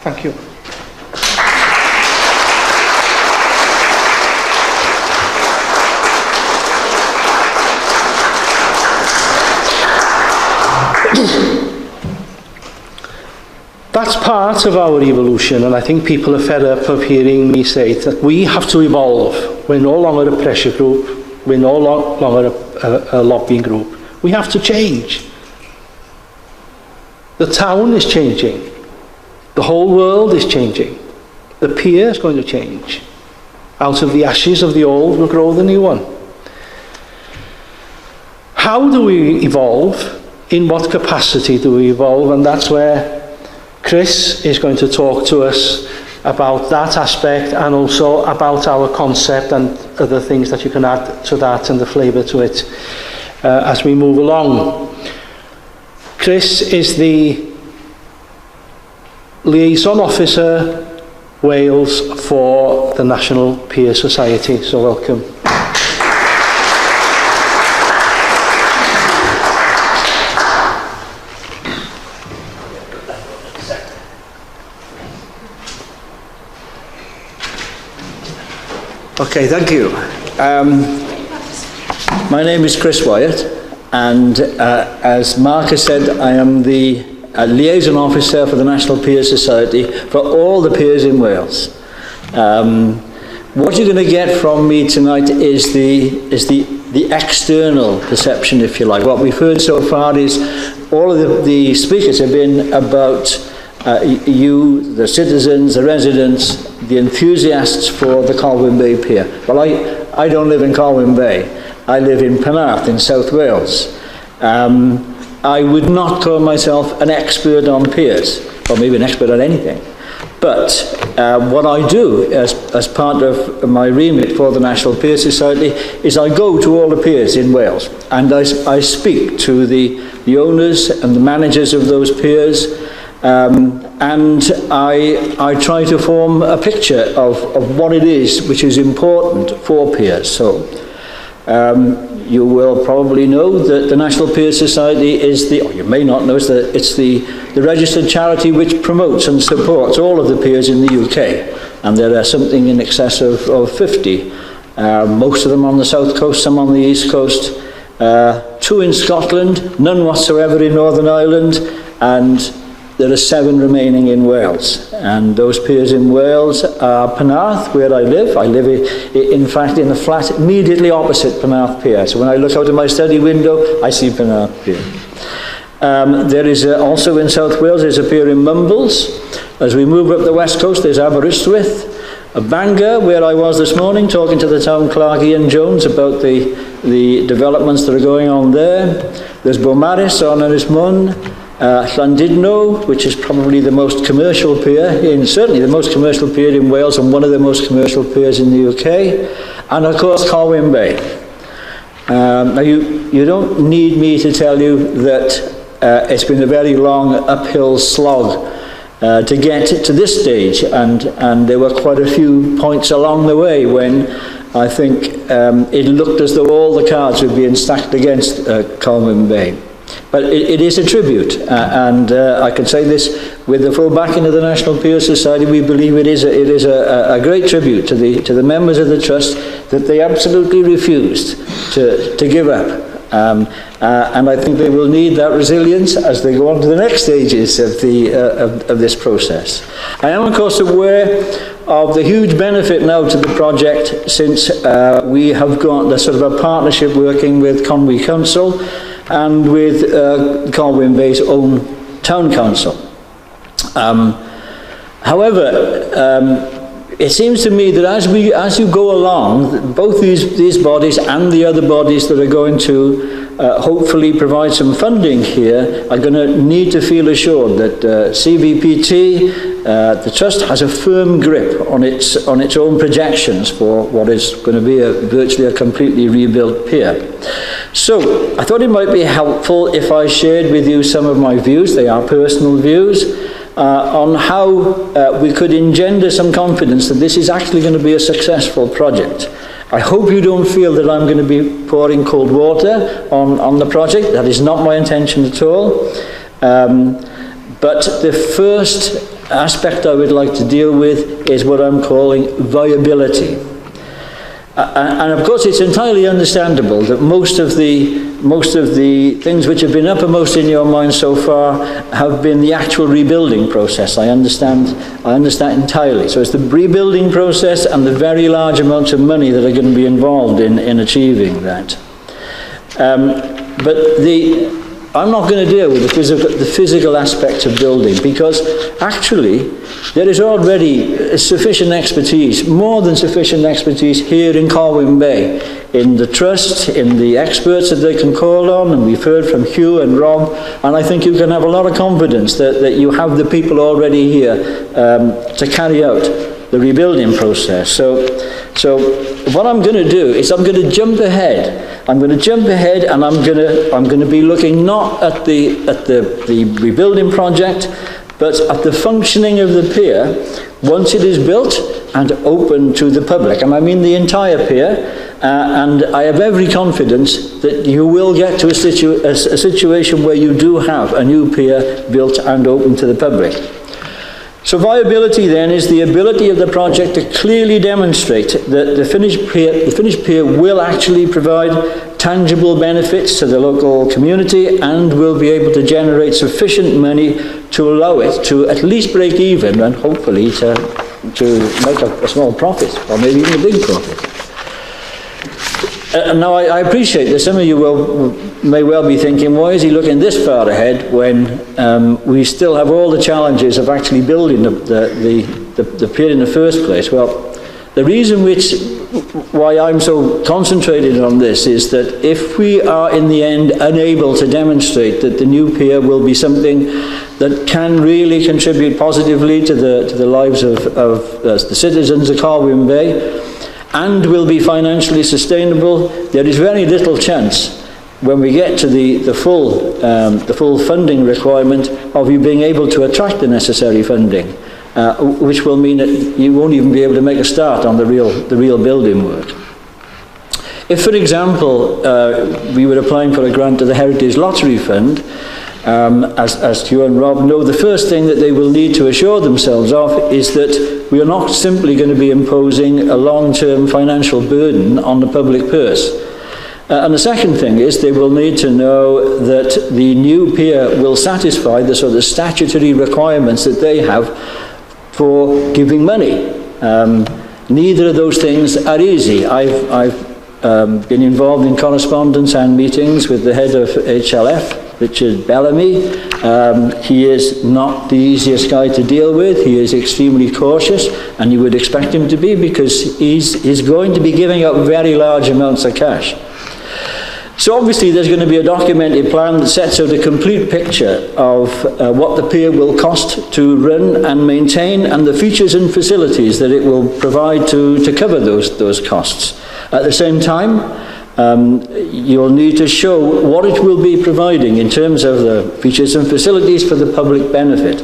thank you. That's part of our evolution, and I think people are fed up of hearing me say that we have to evolve. We're no longer a pressure group. We're no longer a lobbying group. We have to change. The town is changing. The whole world is changing. The pier is going to change. Out of the ashes of the old will grow the new one. How do we evolve? In what capacity do we evolve? And that's where Chris is going to talk to us about that aspect, and also about our concept and other things that you can add to that and the flavour to it as we move along. Chris is the Liaison Officer Wales for the National Pier Society, so welcome. Okay, thank you. My name is Chris Wyatt, and as Mark has said, I am the liaison officer for the National Pier Society for all the piers in Wales. What you're going to get from me tonight is the external perception, if you like. What we've heard so far is all of the speakers have been about you, the citizens, the residents, the enthusiasts for the Colwyn Bay Pier. Well, I don't live in Colwyn Bay. I live in Penarth in South Wales. I would not call myself an expert on piers, or maybe an expert on anything. But what I do as part of my remit for the National Pier Society is I go to all the piers in Wales, and I speak to the owners and the managers of those piers, and I try to form a picture of what it is which is important for piers. So you will probably know that the National Pier Society is or you may not know, it's the registered charity which promotes and supports all of the piers in the UK, and there are something in excess of 50, most of them on the south coast, some on the east coast, 2 in Scotland, none whatsoever in Northern Ireland, and there are 7 remaining in Wales. And those piers in Wales are Penarth, where I live. I live, in fact, in a flat immediately opposite Penarth Pier. So when I look out of my study window, I see Penarth Pier. There is also in South Wales, there's a pier in Mumbles. As we move up the west coast, there's Aberystwyth. Bangor, where I was this morning, talking to the town clerk Ian Jones about the developments that are going on there. There's Beaumaris on Ynys Môn. Llandudno, which is probably the most commercial pier, certainly the most commercial pier in Wales and one of the most commercial piers in the UK, and of course Colwyn Bay. Now you don't need me to tell you that it's been a very long uphill slog to get to this stage, and there were quite a few points along the way when I think it looked as though all the cards were being stacked against Colwyn Bay. But it is a tribute, and I can say this with the full backing of the National Pier Society. We believe it is a great tribute to the members of the trust that they absolutely refused to give up, and I think they will need that resilience as they go on to the next stages of this process. I am of course aware of the huge benefit now to the project since we have got the sort of a partnership working with Conwy Council and with Colwyn Bay's own town council. However, it seems to me that as you go along, both these bodies and the other bodies that are going to hopefully provide some funding here are going to need to feel assured that CVPT, the Trust, has a firm grip on its own projections for what is going to be virtually a completely rebuilt pier. So I thought it might be helpful if I shared with you some of my views, they are personal views, on how we could engender some confidence that this is actually going to be a successful project. I hope you don't feel that I'm going to be pouring cold water on the project. That is not my intention at all. But the first aspect I would like to deal with is what I'm calling viability. And of course it's entirely understandable that most of the things which have been uppermost in your mind so far have been the actual rebuilding process. I understand entirely. So it's the rebuilding process and the very large amounts of money that are going to be involved in achieving that. But I'm not going to deal with the physical aspect of building, because actually there is already sufficient expertise, more than sufficient expertise here in Colwyn Bay in the trust, in the experts that they can call on, and we've heard from Hugh and Rob, and I think you can have a lot of confidence that you have the people already here to carry out the rebuilding process. So what I'm going to do is I'm going to jump ahead. I'm going to jump ahead, and I'm going to be looking not at the rebuilding project, but at the functioning of the pier once it is built and open to the public. And I mean the entire pier. And I have every confidence that you will get to a situation where you do have a new pier built and open to the public. So viability then is the ability of the project to clearly demonstrate that the finished pier will actually provide tangible benefits to the local community and will be able to generate sufficient money to allow it to at least break even and hopefully to make a small profit, or maybe even a big profit. Now, I appreciate that some of you may well be thinking, why is he looking this far ahead when we still have all the challenges of actually building the pier in the first place? Well, the reason why I'm so concentrated on this is that if we are in the end unable to demonstrate that the new pier will be something that can really contribute positively to the lives of the citizens of Colwyn Bay, and will be financially sustainable, there is very little chance when we get to the full funding requirement of you being able to attract the necessary funding, which will mean that you won't even be able to make a start on the real building work. If, for example, we were applying for a grant to the Heritage Lottery Fund, as Hugh and Rob know, the first thing that they will need to assure themselves of is that we are not simply going to be imposing a long-term financial burden on the public purse. And the second thing is they will need to know that the new pier will satisfy the sort of statutory requirements that they have for giving money. Neither of those things are easy. I've been involved in correspondence and meetings with the head of HLF, Richard Bellamy. He is not the easiest guy to deal with. He is extremely cautious, and you would expect him to be, because he's going to be giving up very large amounts of cash. So obviously there's going to be a documented plan that sets out a complete picture of what the pier will cost to run and maintain, and the features and facilities that it will provide to cover those costs. At the same time, you'll need to show what it will be providing in terms of the features and facilities for the public benefit.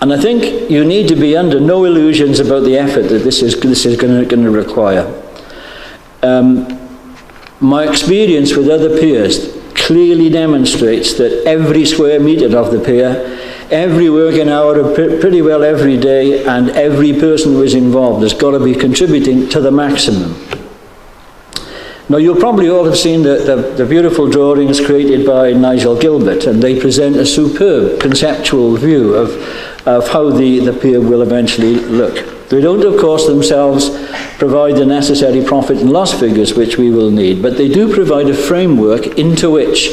And I think you need to be under no illusions about the effort that this is going to require. My experience with other piers clearly demonstrates that every square metre of the pier, every working hour of pretty well every day, and every person who is involved has got to be contributing to the maximum. Now, you'll probably all have seen the beautiful drawings created by Nigel Gilbert, and they present a superb conceptual view of how the pier will eventually look. They don't, of course, themselves provide the necessary profit and loss figures which we will need, but they do provide a framework into which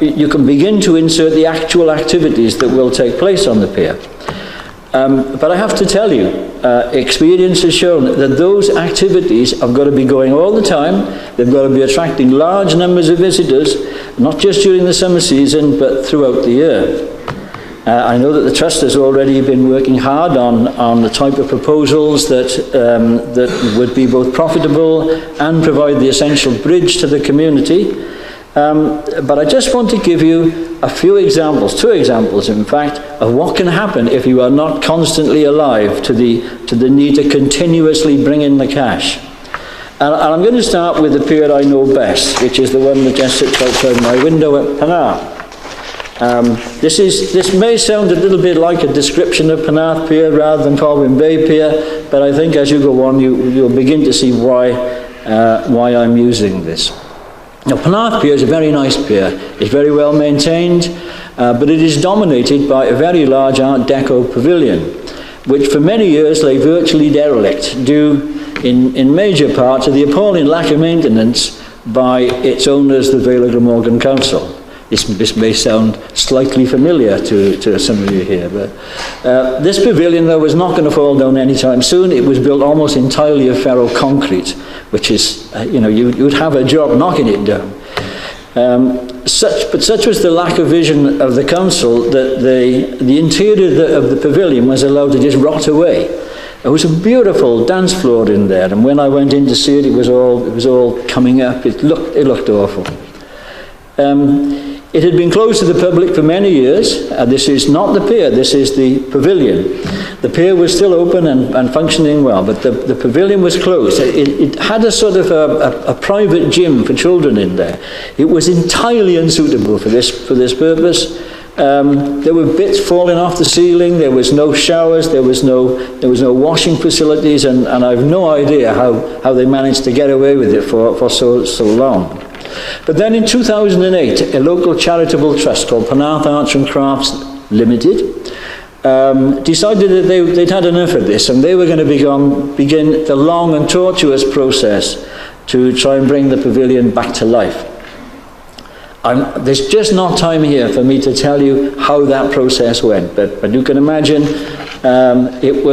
you can begin to insert the actual activities that will take place on the pier. But I have to tell you, experience has shown that those activities have got to be going all the time. They've got to be attracting large numbers of visitors, not just during the summer season, but throughout the year. I know that the Trust has already been working hard on the type of proposals that would be both profitable and provide the essential bridge to the community. But I just want to give you a few examples, 2 examples in fact, of what can happen if you are not constantly alive to the need to continuously bring in the cash. And I'm going to start with the pier I know best, which is the one that just sits outside my window at Penarth. This may sound a little bit like a description of Penarth Pier rather than Colwyn Bay Pier, but I think as you go on you'll begin to see why I'm using this. Now, Penarth Pier is a very nice pier. It's very well maintained, but it is dominated by a very large Art Deco pavilion, which for many years lay virtually derelict, due in major part to the appalling lack of maintenance by its owners, the Vale of Glamorgan Council. This may sound slightly familiar to some of you here, but this pavilion, though, was not going to fall down anytime soon. It was built almost entirely of ferro concrete, which is, you'd have a job knocking it down. Such was the lack of vision of the council that the interior of the pavilion was allowed to just rot away. There was a beautiful dance floor in there, and when I went in to see it, it was all coming up. It looked awful. It had been closed to the public for many years. This is not the pier, this is the pavilion. The pier was still open and functioning well, but the pavilion was closed. It had a sort of a private gym for children in there. It was entirely unsuitable for this purpose. There were bits falling off the ceiling, there was no showers, there was no washing facilities, and I've no idea how they managed to get away with it for so long. But then in 2008, a local charitable trust called Penarth Arts and Crafts Limited decided that they'd had enough of this, and they were going to begin the long and tortuous process to try and bring the pavilion back to life. There's just not time here for me to tell you how that process went, but you can imagine it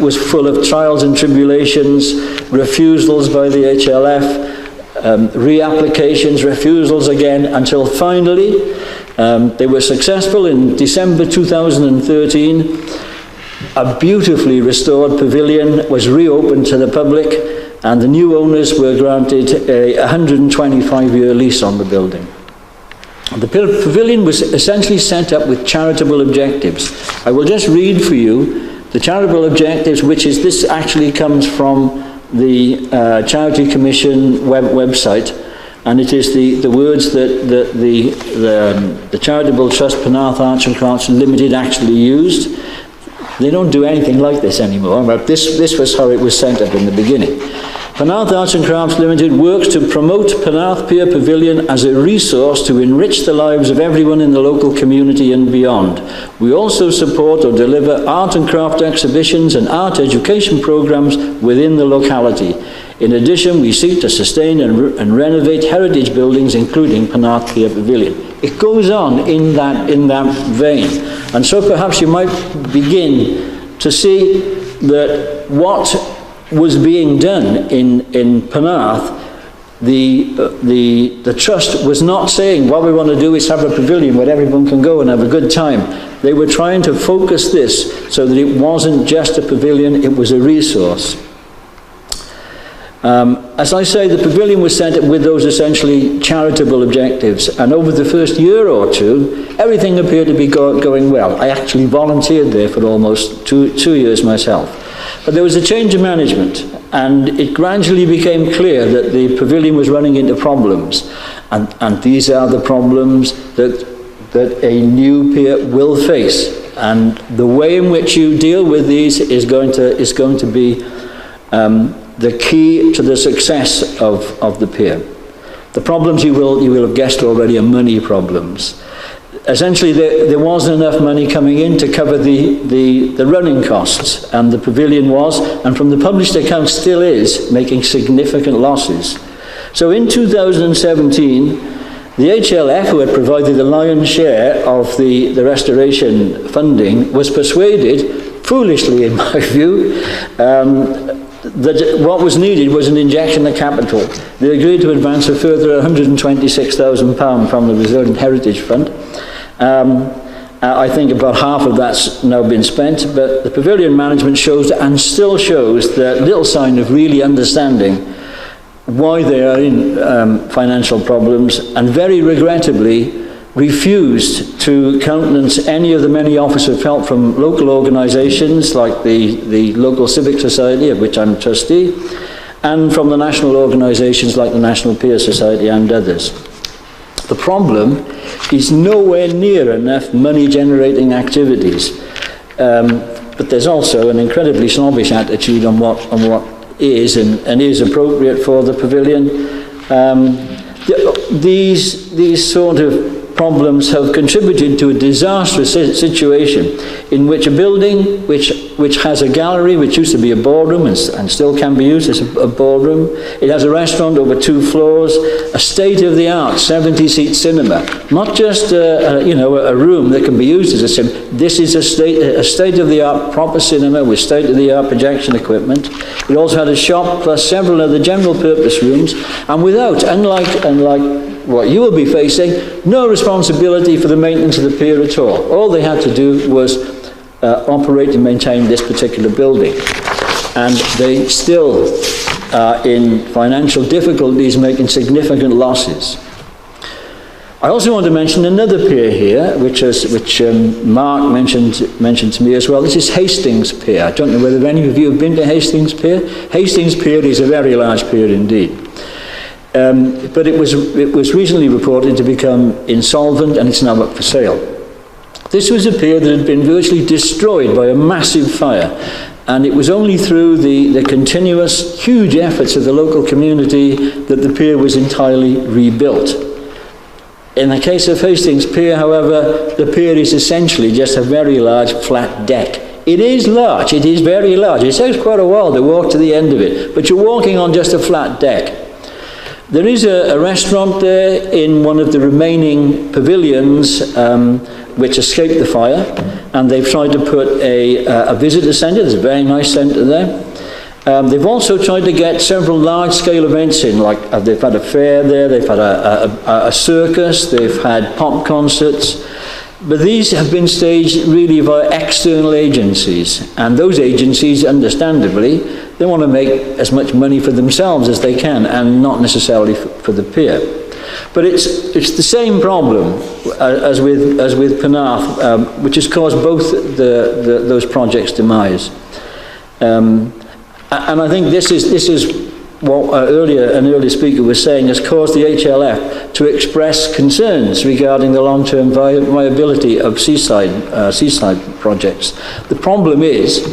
was full of trials and tribulations, refusals by the HLF, reapplications, refusals again, until finally they were successful in December 2013. A beautifully restored pavilion was reopened to the public, and the new owners were granted a 125-year lease on the building. The pavilion was essentially set up with charitable objectives. I will just read for you the charitable objectives, this actually comes from the Charity Commission website, and it is the words that the Charitable Trust Penarth Arts and Crafts Limited actually used. They don't do anything like this anymore, but this was how it was set up in the beginning. Penarth Arts and Crafts Limited works to promote Penarth Pier Pavilion as a resource to enrich the lives of everyone in the local community and beyond. We also support or deliver art and craft exhibitions and art education programs within the locality. In addition, we seek to sustain and renovate heritage buildings, including Penarth Pier Pavilion. It goes on in that vein. And so perhaps you might begin to see that what was being done in Penarth, the trust was not saying what we want to do is have a pavilion where everyone can go and have a good time. They were trying to focus this so that it wasn't just a pavilion, it was a resource. As I say, the pavilion was set up with those essentially charitable objectives, and over the first year or two, everything appeared to be going well. I actually volunteered there for almost two years myself. But there was a change of management, and it gradually became clear that the pavilion was running into problems, and these are the problems that a new pier will face, and the way in which you deal with these is going to be the key to the success of the pier. The problems you will have guessed already are money problems. Essentially, there wasn't enough money coming in to cover the running costs, and the pavilion was, and from the published accounts still is, making significant losses. So in 2017, the HLF, who had provided the lion's share of the restoration funding, was persuaded, foolishly in my view, that what was needed was an injection of capital. They agreed to advance a further £126,000 from the Resilient Heritage Fund. I think about half of that's now been spent, but the pavilion management shows and still shows that little sign of really understanding why they are in financial problems, and very regrettably refused to countenance any of the many offers of help from local organisations like the local civic society, of which I'm a trustee, and from the national organisations like the National Pier Society and others. The problem is nowhere near enough money-generating activities, but there's also an incredibly snobbish attitude on what is and is appropriate for the pavilion. These sort of problems have contributed to a disastrous situation in which a building which has a gallery, which used to be a boardroom and still can be used as a boardroom. It has a restaurant over 2 floors, a state-of-the-art 70-seat cinema, not just a room that can be used as a cinema. This is a state-of-the-art proper cinema with state-of-the-art projection equipment. It also had a shop plus several other general-purpose rooms, and without, unlike what you will be facing, no responsibility for the maintenance of the pier at all. All they had to do was operate and maintain this particular building. And they still are in financial difficulties, making significant losses. I also want to mention another pier here, which Mark mentioned to me as well. This is Hastings Pier. I don't know whether any of you have been to Hastings Pier. Hastings Pier is a very large pier indeed. But it was recently reported to become insolvent, and it's now up for sale. This was a pier that had been virtually destroyed by a massive fire, and it was only through the continuous huge efforts of the local community that the pier was entirely rebuilt. In the case of Hastings Pier, however, the pier is essentially just a very large flat deck. It is large, it is very large. It takes quite a while to walk to the end of it, but you're walking on just a flat deck. There is a restaurant there in one of the remaining pavilions which escaped the fire, and they've tried to put a visitor centre. There's a very nice centre there. They've also tried to get several large-scale events in, like they've had a fair there, they've had a circus, they've had pop concerts, but these have been staged really by external agencies, and those agencies, understandably, they want to make as much money for themselves as they can, and not necessarily for the pier. But it's the same problem as with Penarth, which has caused both those projects' demise. And I think this is what an earlier speaker was saying, has caused the HLF to express concerns regarding the long-term viability of seaside projects. The problem is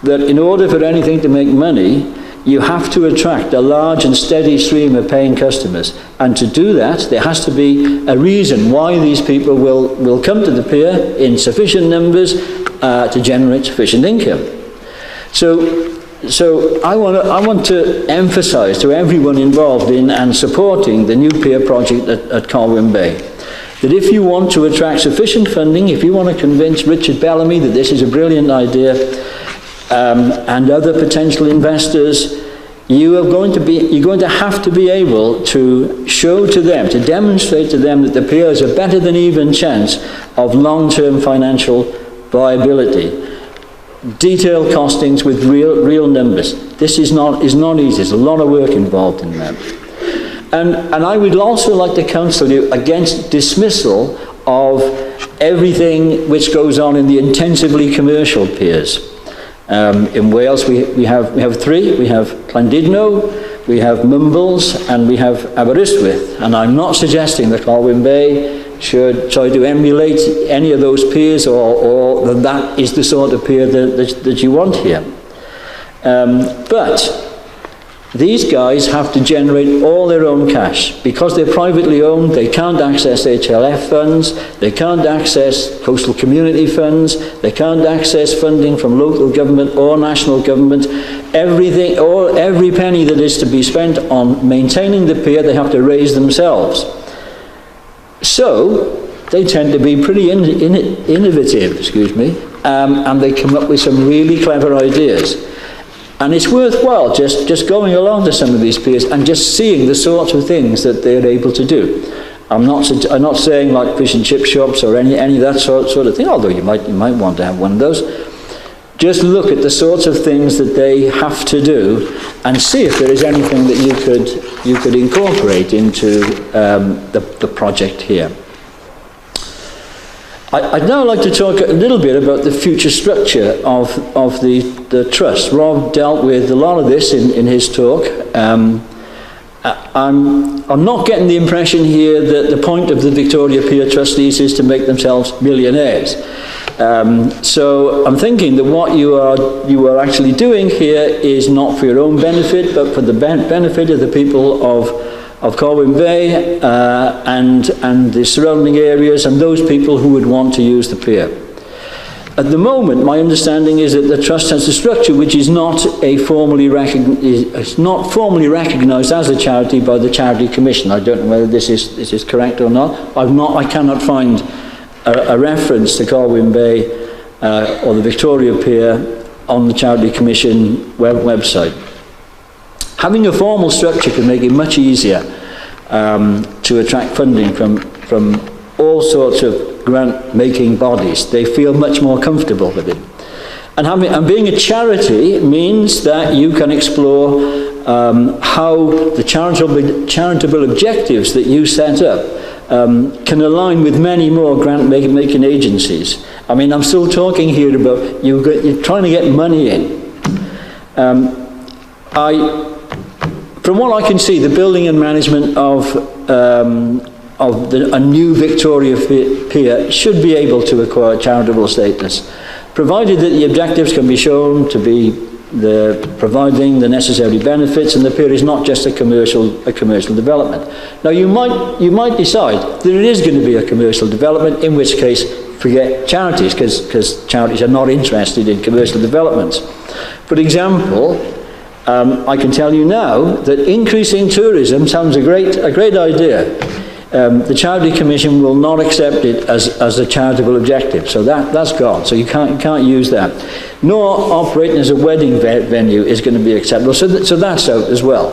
that in order for anything to make money, you have to attract a large and steady stream of paying customers. And to do that, there has to be a reason why these people will come to the pier in sufficient numbers to generate sufficient income. So I want to emphasise to everyone involved in and supporting the new pier project at Colwyn Bay, that if you want to attract sufficient funding, if you want to convince Richard Bellamy that this is a brilliant idea, and other potential investors, you're going to have to be able to show to them, to demonstrate to them that the pier has a better than even chance of long-term financial viability. Detailed costings with real numbers. This is not easy. There's a lot of work involved in that. And I would also like to counsel you against dismissal of everything which goes on in the intensively commercial piers. In Wales we have 3. We have Llandudno, we have Mumbles, and we have Aberystwyth. And I'm not suggesting that Colwyn Bay should try to emulate any of those piers, or that is the sort of pier that you want here. But these guys have to generate all their own cash. Because they're privately owned, they can't access HLF funds, they can't access coastal community funds, they can't access funding from local government or national government. Every penny that is to be spent on maintaining the pier, they have to raise themselves. So they tend to be pretty innovative, and they come up with some really clever ideas. And it's worthwhile just going along to some of these piers and just seeing the sorts of things that they're able to do. I'm not saying like fish and chip shops or any of that sort of thing, although you might want to have one of those. Just look at the sorts of things that they have to do and see if there is anything that you could incorporate into the project here. I'd now like to talk a little bit about the future structure of the trust. Rob dealt with a lot of this in his talk. I'm not getting the impression here that the point of the Victoria Pier trustees is to make themselves millionaires. So I'm thinking that what you are actually doing here is not for your own benefit, but for the benefit of the people of Colwyn Bay and the surrounding areas and those people who would want to use the pier. At the moment, my understanding is that the trust has a structure which is not formally recognised as a charity by the Charity Commission. I don't know whether this is correct or not. I cannot find a reference to Colwyn Bay or the Victoria Pier on the Charity Commission website. Having a formal structure can make it much easier to attract funding from all sorts of grant-making bodies. They feel much more comfortable with it. And being a charity means that you can explore how the charitable objectives that you set up can align with many more grant-making agencies. I mean, I'm still talking here about you're trying to get money in. From what I can see, the building and management of a new Victoria Pier should be able to acquire charitable status, provided that the objectives can be shown to be providing the necessary benefits, and the pier is not just a commercial development. Now, you might decide that it is going to be a commercial development, in which case forget charities, because charities are not interested in commercial developments. For example, I can tell you now that increasing tourism sounds a great idea. The Charity Commission will not accept it as a charitable objective, so that's gone. So you can't use that. Nor operating as a wedding venue is going to be acceptable. So that's out as well.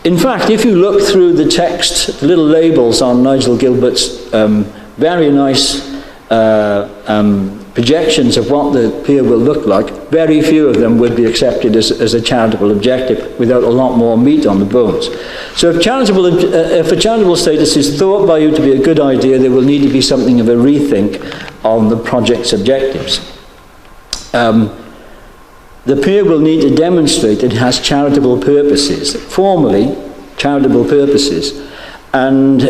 In fact, if you look through the text, the little labels on Nigel Gilbert's very nice projections of what the pier will look like, very few of them would be accepted as a charitable objective without a lot more meat on the bones. So if a charitable status is thought by you to be a good idea, there will need to be something of a rethink on the project's objectives. The pier will need to demonstrate that it has charitable purposes, formally charitable purposes, and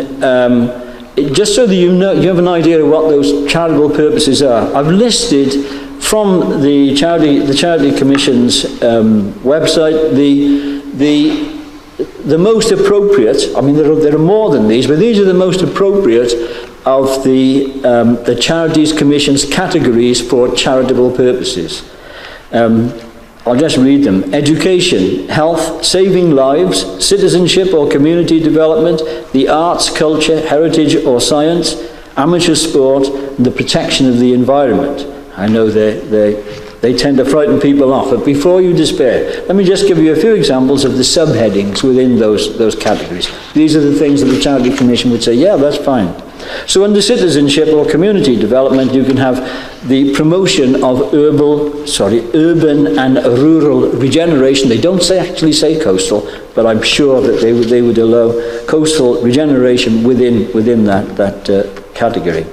just so that you have an idea of what those charitable purposes are, I've listed from the Charity Commission's website the most appropriate. I mean, there are more than these, but these are the most appropriate of the Charities Commission's categories for charitable purposes. I'll just read them. Education, health, saving lives, citizenship or community development, the arts, culture, heritage or science, amateur sport, and the protection of the environment. I know they tend to frighten people off, but before you despair, let me just give you a few examples of the subheadings within those categories. These are the things that the Charity Commission would say, yeah, that's fine. So under citizenship or community development, you can have the promotion of urban and rural regeneration. They don't actually say coastal, but I'm sure that they would allow coastal regeneration within that category.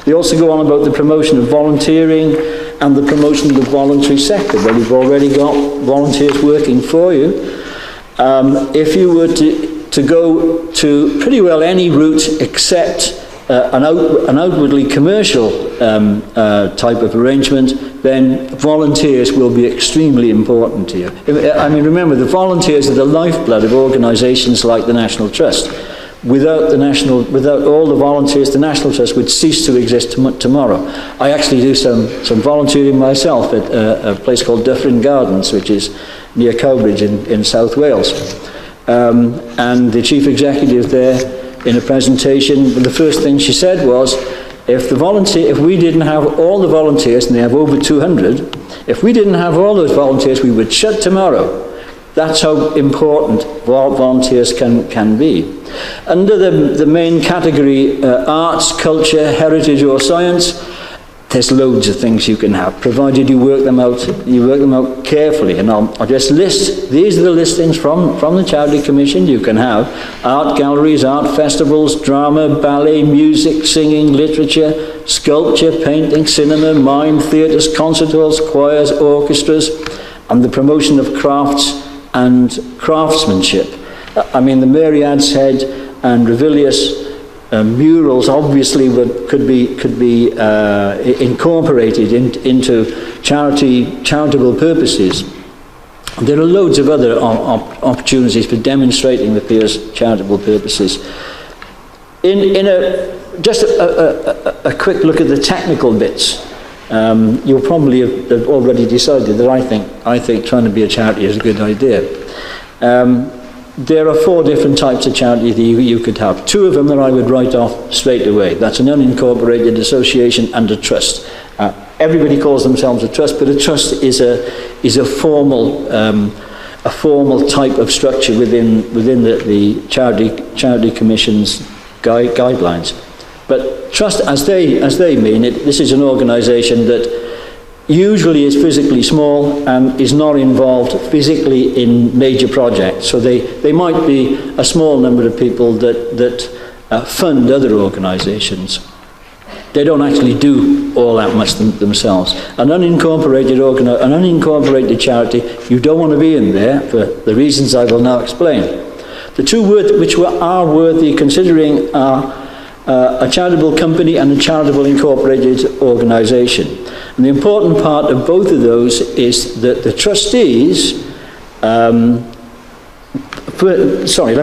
They also go on about the promotion of volunteering and the promotion of the voluntary sector. Well, you've already got volunteers working for you. If you were to go to pretty well any route except an outwardly commercial type of arrangement, then volunteers will be extremely important to you. I mean, remember, the volunteers are the lifeblood of organisations like the National Trust. Without all the volunteers, the National Trust would cease to exist tomorrow. I actually do some volunteering myself at a place called Dufferin Gardens, which is near Cowbridge in South Wales. And the chief executive there, in a presentation, the first thing she said was, if we didn't have all the volunteers, and they have over 200, if we didn't have all those volunteers, we would shut tomorrow. That's how important volunteers can be. Under the main category, arts, culture, heritage or science, there's loads of things you can have, provided you work them out carefully. And I'll just list, these are the listings from the Charity Commission. You can have art galleries, art festivals, drama, ballet, music, singing, literature, sculpture, painting, cinema, mime, theatres, concert halls, choirs, orchestras, and the promotion of crafts and craftsmanship. I mean, the Myriad's Head and Revilius murals obviously could be incorporated into charitable purposes. There are loads of other opportunities for demonstrating the Pier's charitable purposes. Just a quick look at the technical bits. You'll probably have already decided that I think trying to be a charity is a good idea. There are 4 different types of charity that you could have. 2 of them that I would write off straight away. That's an unincorporated association and a trust. Everybody calls themselves a trust, but a trust is a formal type of structure within the Charity Commission's guidelines. But trust, as they mean it, this is an organisation that usually is physically small and is not involved physically in major projects. So they might be a small number of people that fund other organisations. They don't actually do all that much themselves. An unincorporated charity, you don't want to be in there for the reasons I will now explain. The 2 words which are worthy considering are a charitable company and a charitable incorporated organisation. And the important part of both of those is that the trustees, let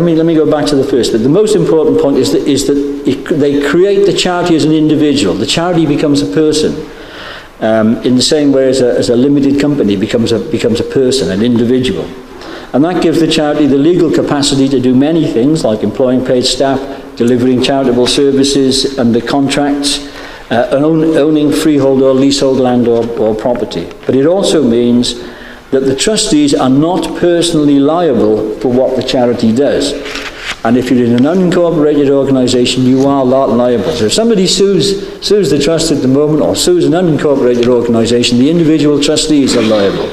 me go back to the first. The most important point is that they create the charity as an individual. The charity becomes a person, in the same way as a limited company becomes a person, an individual. And that gives the charity the legal capacity to do many things, like employing paid staff, delivering charitable services under contracts, owning freehold or leasehold land or property. But it also means that the trustees are not personally liable for what the charity does. And if you're in an unincorporated organisation, you are liable. So if somebody sues the trust at the moment or sues an unincorporated organisation, the individual trustees are liable.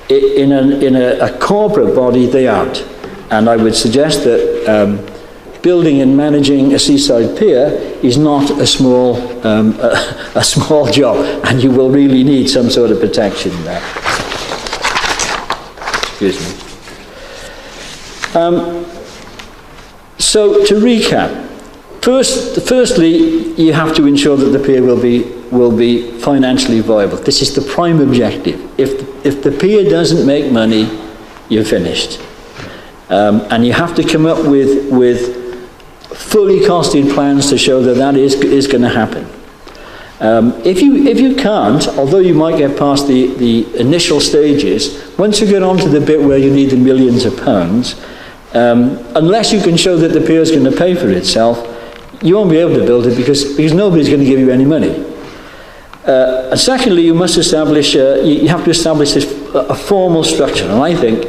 In a corporate body, they aren't. And I would suggest that building and managing a seaside pier is not a small job, and you will really need some sort of protection there. Excuse me. So to recap, firstly, you have to ensure that the pier will be financially viable. This is the prime objective. If the pier doesn't make money, you're finished. And you have to come up with fully costed plans to show that is going to happen. If you can't, although you might get past the initial stages, once you get on to the bit where you need the millions of pounds, unless you can show that the pier is going to pay for itself, you won't be able to build it because nobody's going to give you any money. And secondly, you must establish, you have to establish a formal structure. And I think,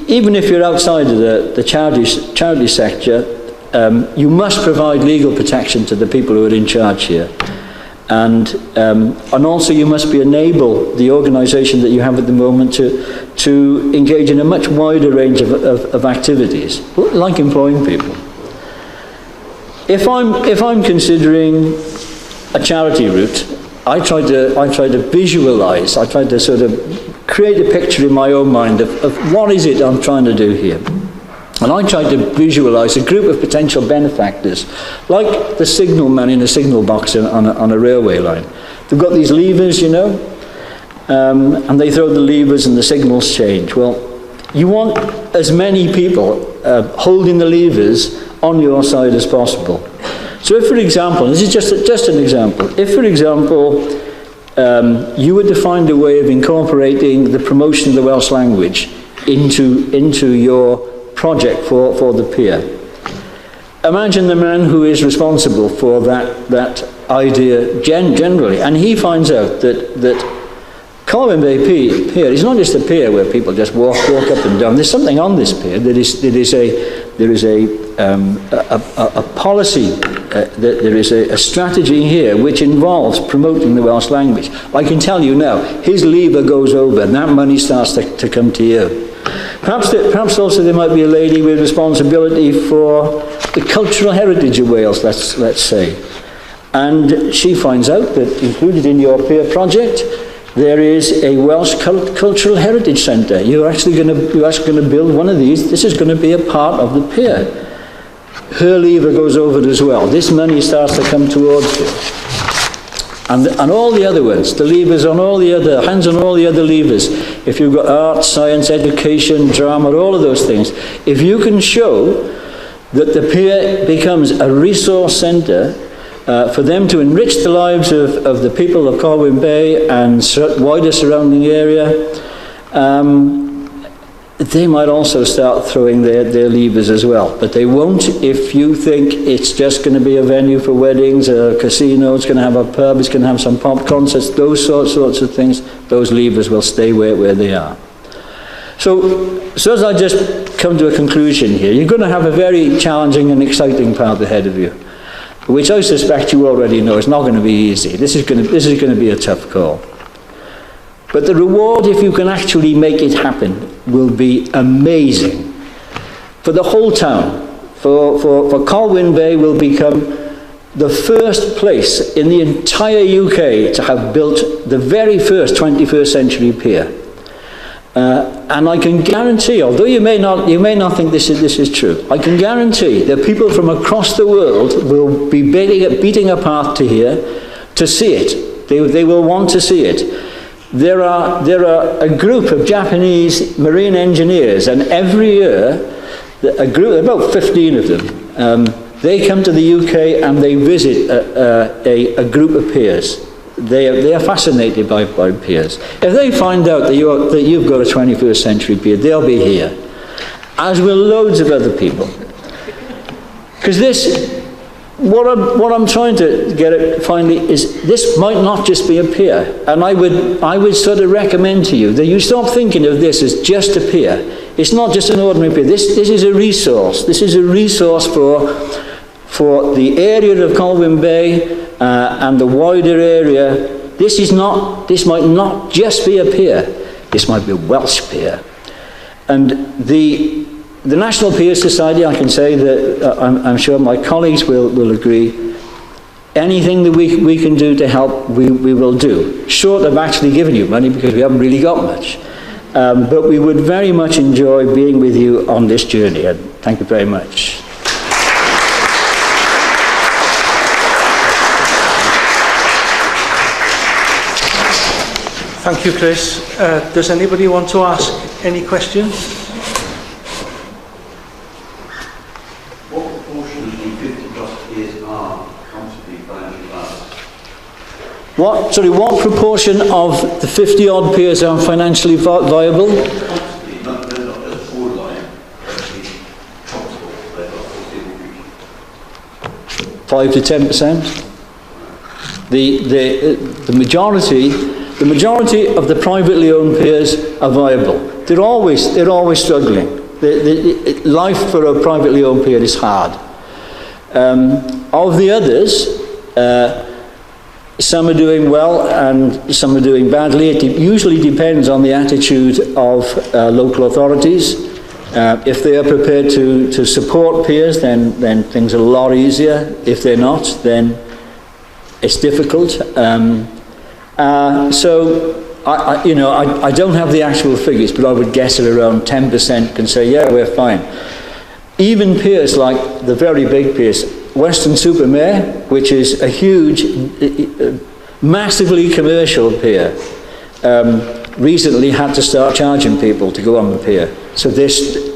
even if you're outside of the charity sector, you must provide legal protection to the people who are in charge here. And also you must enable the organisation that you have at the moment to engage in a much wider range of activities, like employing people. If I'm considering a charity route, I try to visualise, I try to sort of create a picture in my own mind of what is it I'm trying to do here. And I try to visualise a group of potential benefactors, like the signalman in a signal box on a railway line. They've got these levers, you know, and they throw the levers and the signals change. Well, you want as many people holding the levers on your side as possible. So if, for example, this is just an example, if, for example, you were to find a way of incorporating the promotion of the Welsh language into your project for the pier. Imagine the man who is responsible for that idea generally, and he finds out that Colwyn Bay Pier is not just a pier where people just walk up and down. There's something on this pier there is a policy, there is a strategy here which involves promoting the Welsh language. I can tell you now, his lever goes over and that money starts to come to you. Perhaps also there might be a lady with responsibility for the cultural heritage of Wales, let's say. And she finds out that included in your pier project, there is a Welsh Cultural Heritage Centre. You're actually going to build one of these. This is going to be a part of the pier. Her lever goes over as well. This money starts to come towards you. And all the other ones, the levers on all the other, hands on all the other levers. if you've got art, science, education, drama, all of those things, if you can show that the pier becomes a resource centre for them to enrich the lives of the people of Colwyn Bay and wider surrounding area, they might also start throwing their levers as well. But they won't if you think it's just going to be a venue for weddings, a casino, it's going to have a pub, it's going to have some pop concerts, those sorts of things. Those levers will stay where they are. So as I just come to a conclusion here, you're going to have a very challenging and exciting path ahead of you, which I suspect you already know is not going to be easy. This is going to be a tough call. But the reward, if you can actually make it happen, will be amazing. For the whole town, for Colwyn Bay will become the first place in the entire UK to have built the very first 21st century pier. And I can guarantee, although you may not think this is true, I can guarantee that people from across the world will be beating a path to here to see it. They will want to see it. There are a group of Japanese marine engineers, and every year, a group, about 15 of them, they come to the UK and they visit a group of piers. They are fascinated by piers. If they find out that you've got a 21st century pier, they'll be here, as will loads of other people. Because what I'm trying to get at finally is this might not just be a pier, and I would sort of recommend to you that you stop thinking of this as just a pier. It's not just an ordinary pier. This is a resource. This is a resource for the area of Colwyn Bay and the wider area. This might not just be a pier. This might be a Welsh pier, and the National Pier Society, I can say that I'm sure my colleagues will agree, anything that we can do to help, we will do. Short of actually giving you money, because we haven't really got much. But we would very much enjoy being with you on this journey, and thank you very much. Thank you, Chris. Does anybody want to ask any questions? What proportion of the 50 odd piers are financially viable? 5 to 10%. The majority of the privately owned piers are viable. They're always struggling. Life for a privately owned pier is hard. Of the others, some are doing well and some are doing badly. It usually depends on the attitude of local authorities. If they are prepared to support piers, then things are a lot easier. If they're not, then it's difficult. So I don't have the actual figures, but I would guess at around 10% can say, yeah, we're fine. Even piers like the very big piers, Weston-super-Mare, which is a huge, massively commercial pier, recently had to start charging people to go on the pier. So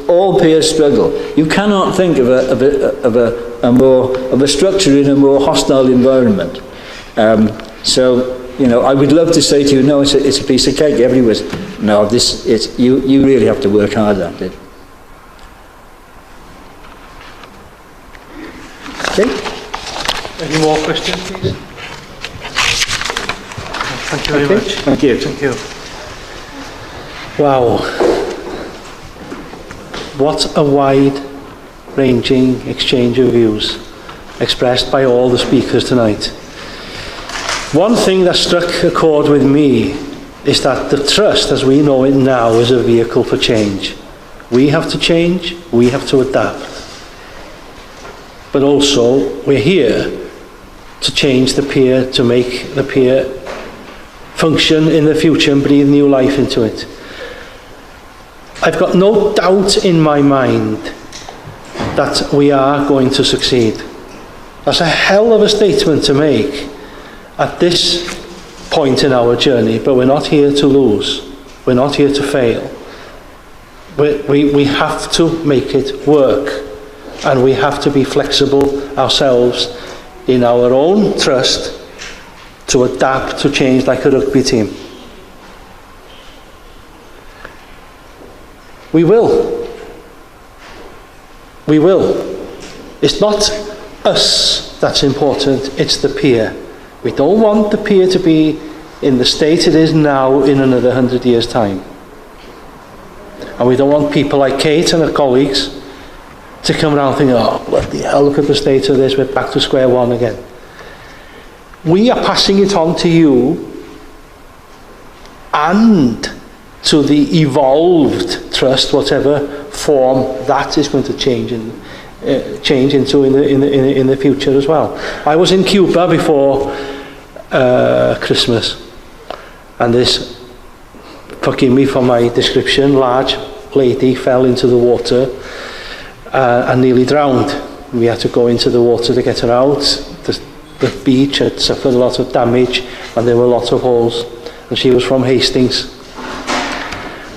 all piers struggle. You cannot think of a structure in a more hostile environment. I would love to say to you, no, it's a piece of cake everywhere. No, you really have to work hard at it. Okay. Any more questions, please? Thank you very much. Thank you. Thank you. Wow. What a wide-ranging exchange of views expressed by all the speakers tonight. One thing that struck a chord with me is that the trust, as we know it now, is a vehicle for change. We have to change, we have to adapt. But also, we're here to change the pier, to make the pier function in the future and breathe new life into it. I've got no doubt in my mind that we are going to succeed. That's a hell of a statement to make at this point in our journey, but we're not here to lose. We're not here to fail. We have to make it work, and we have to be flexible ourselves in our own trust to adapt to change like a rugby team. We will. We will. It's not us that's important, it's the pier. We don't want the pier to be in the state it is now in another 100 years' time. And we don't want people like Kate and her colleagues to come around thinking, oh, bloody hell, look at the state of this, we're back to square one again. We are passing it on to you and to the evolved trust, whatever form that is going to change into in the future as well. I was in Cuba before Christmas, and this, forgive me for my description, large lady fell into the water and nearly drowned. We had to go into the water to get her out. The beach had suffered a lot of damage and there were lots of holes, and she was from Hastings.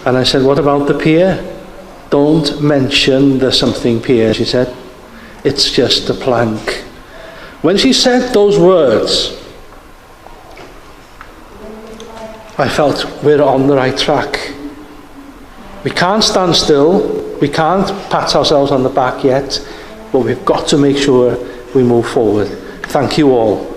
And I said, what about the pier? Don't mention the something pier, she said. It's just a plank. When she said those words, I felt we're on the right track. We can't stand still, we can't pat ourselves on the back yet, but we've got to make sure we move forward. Thank you all.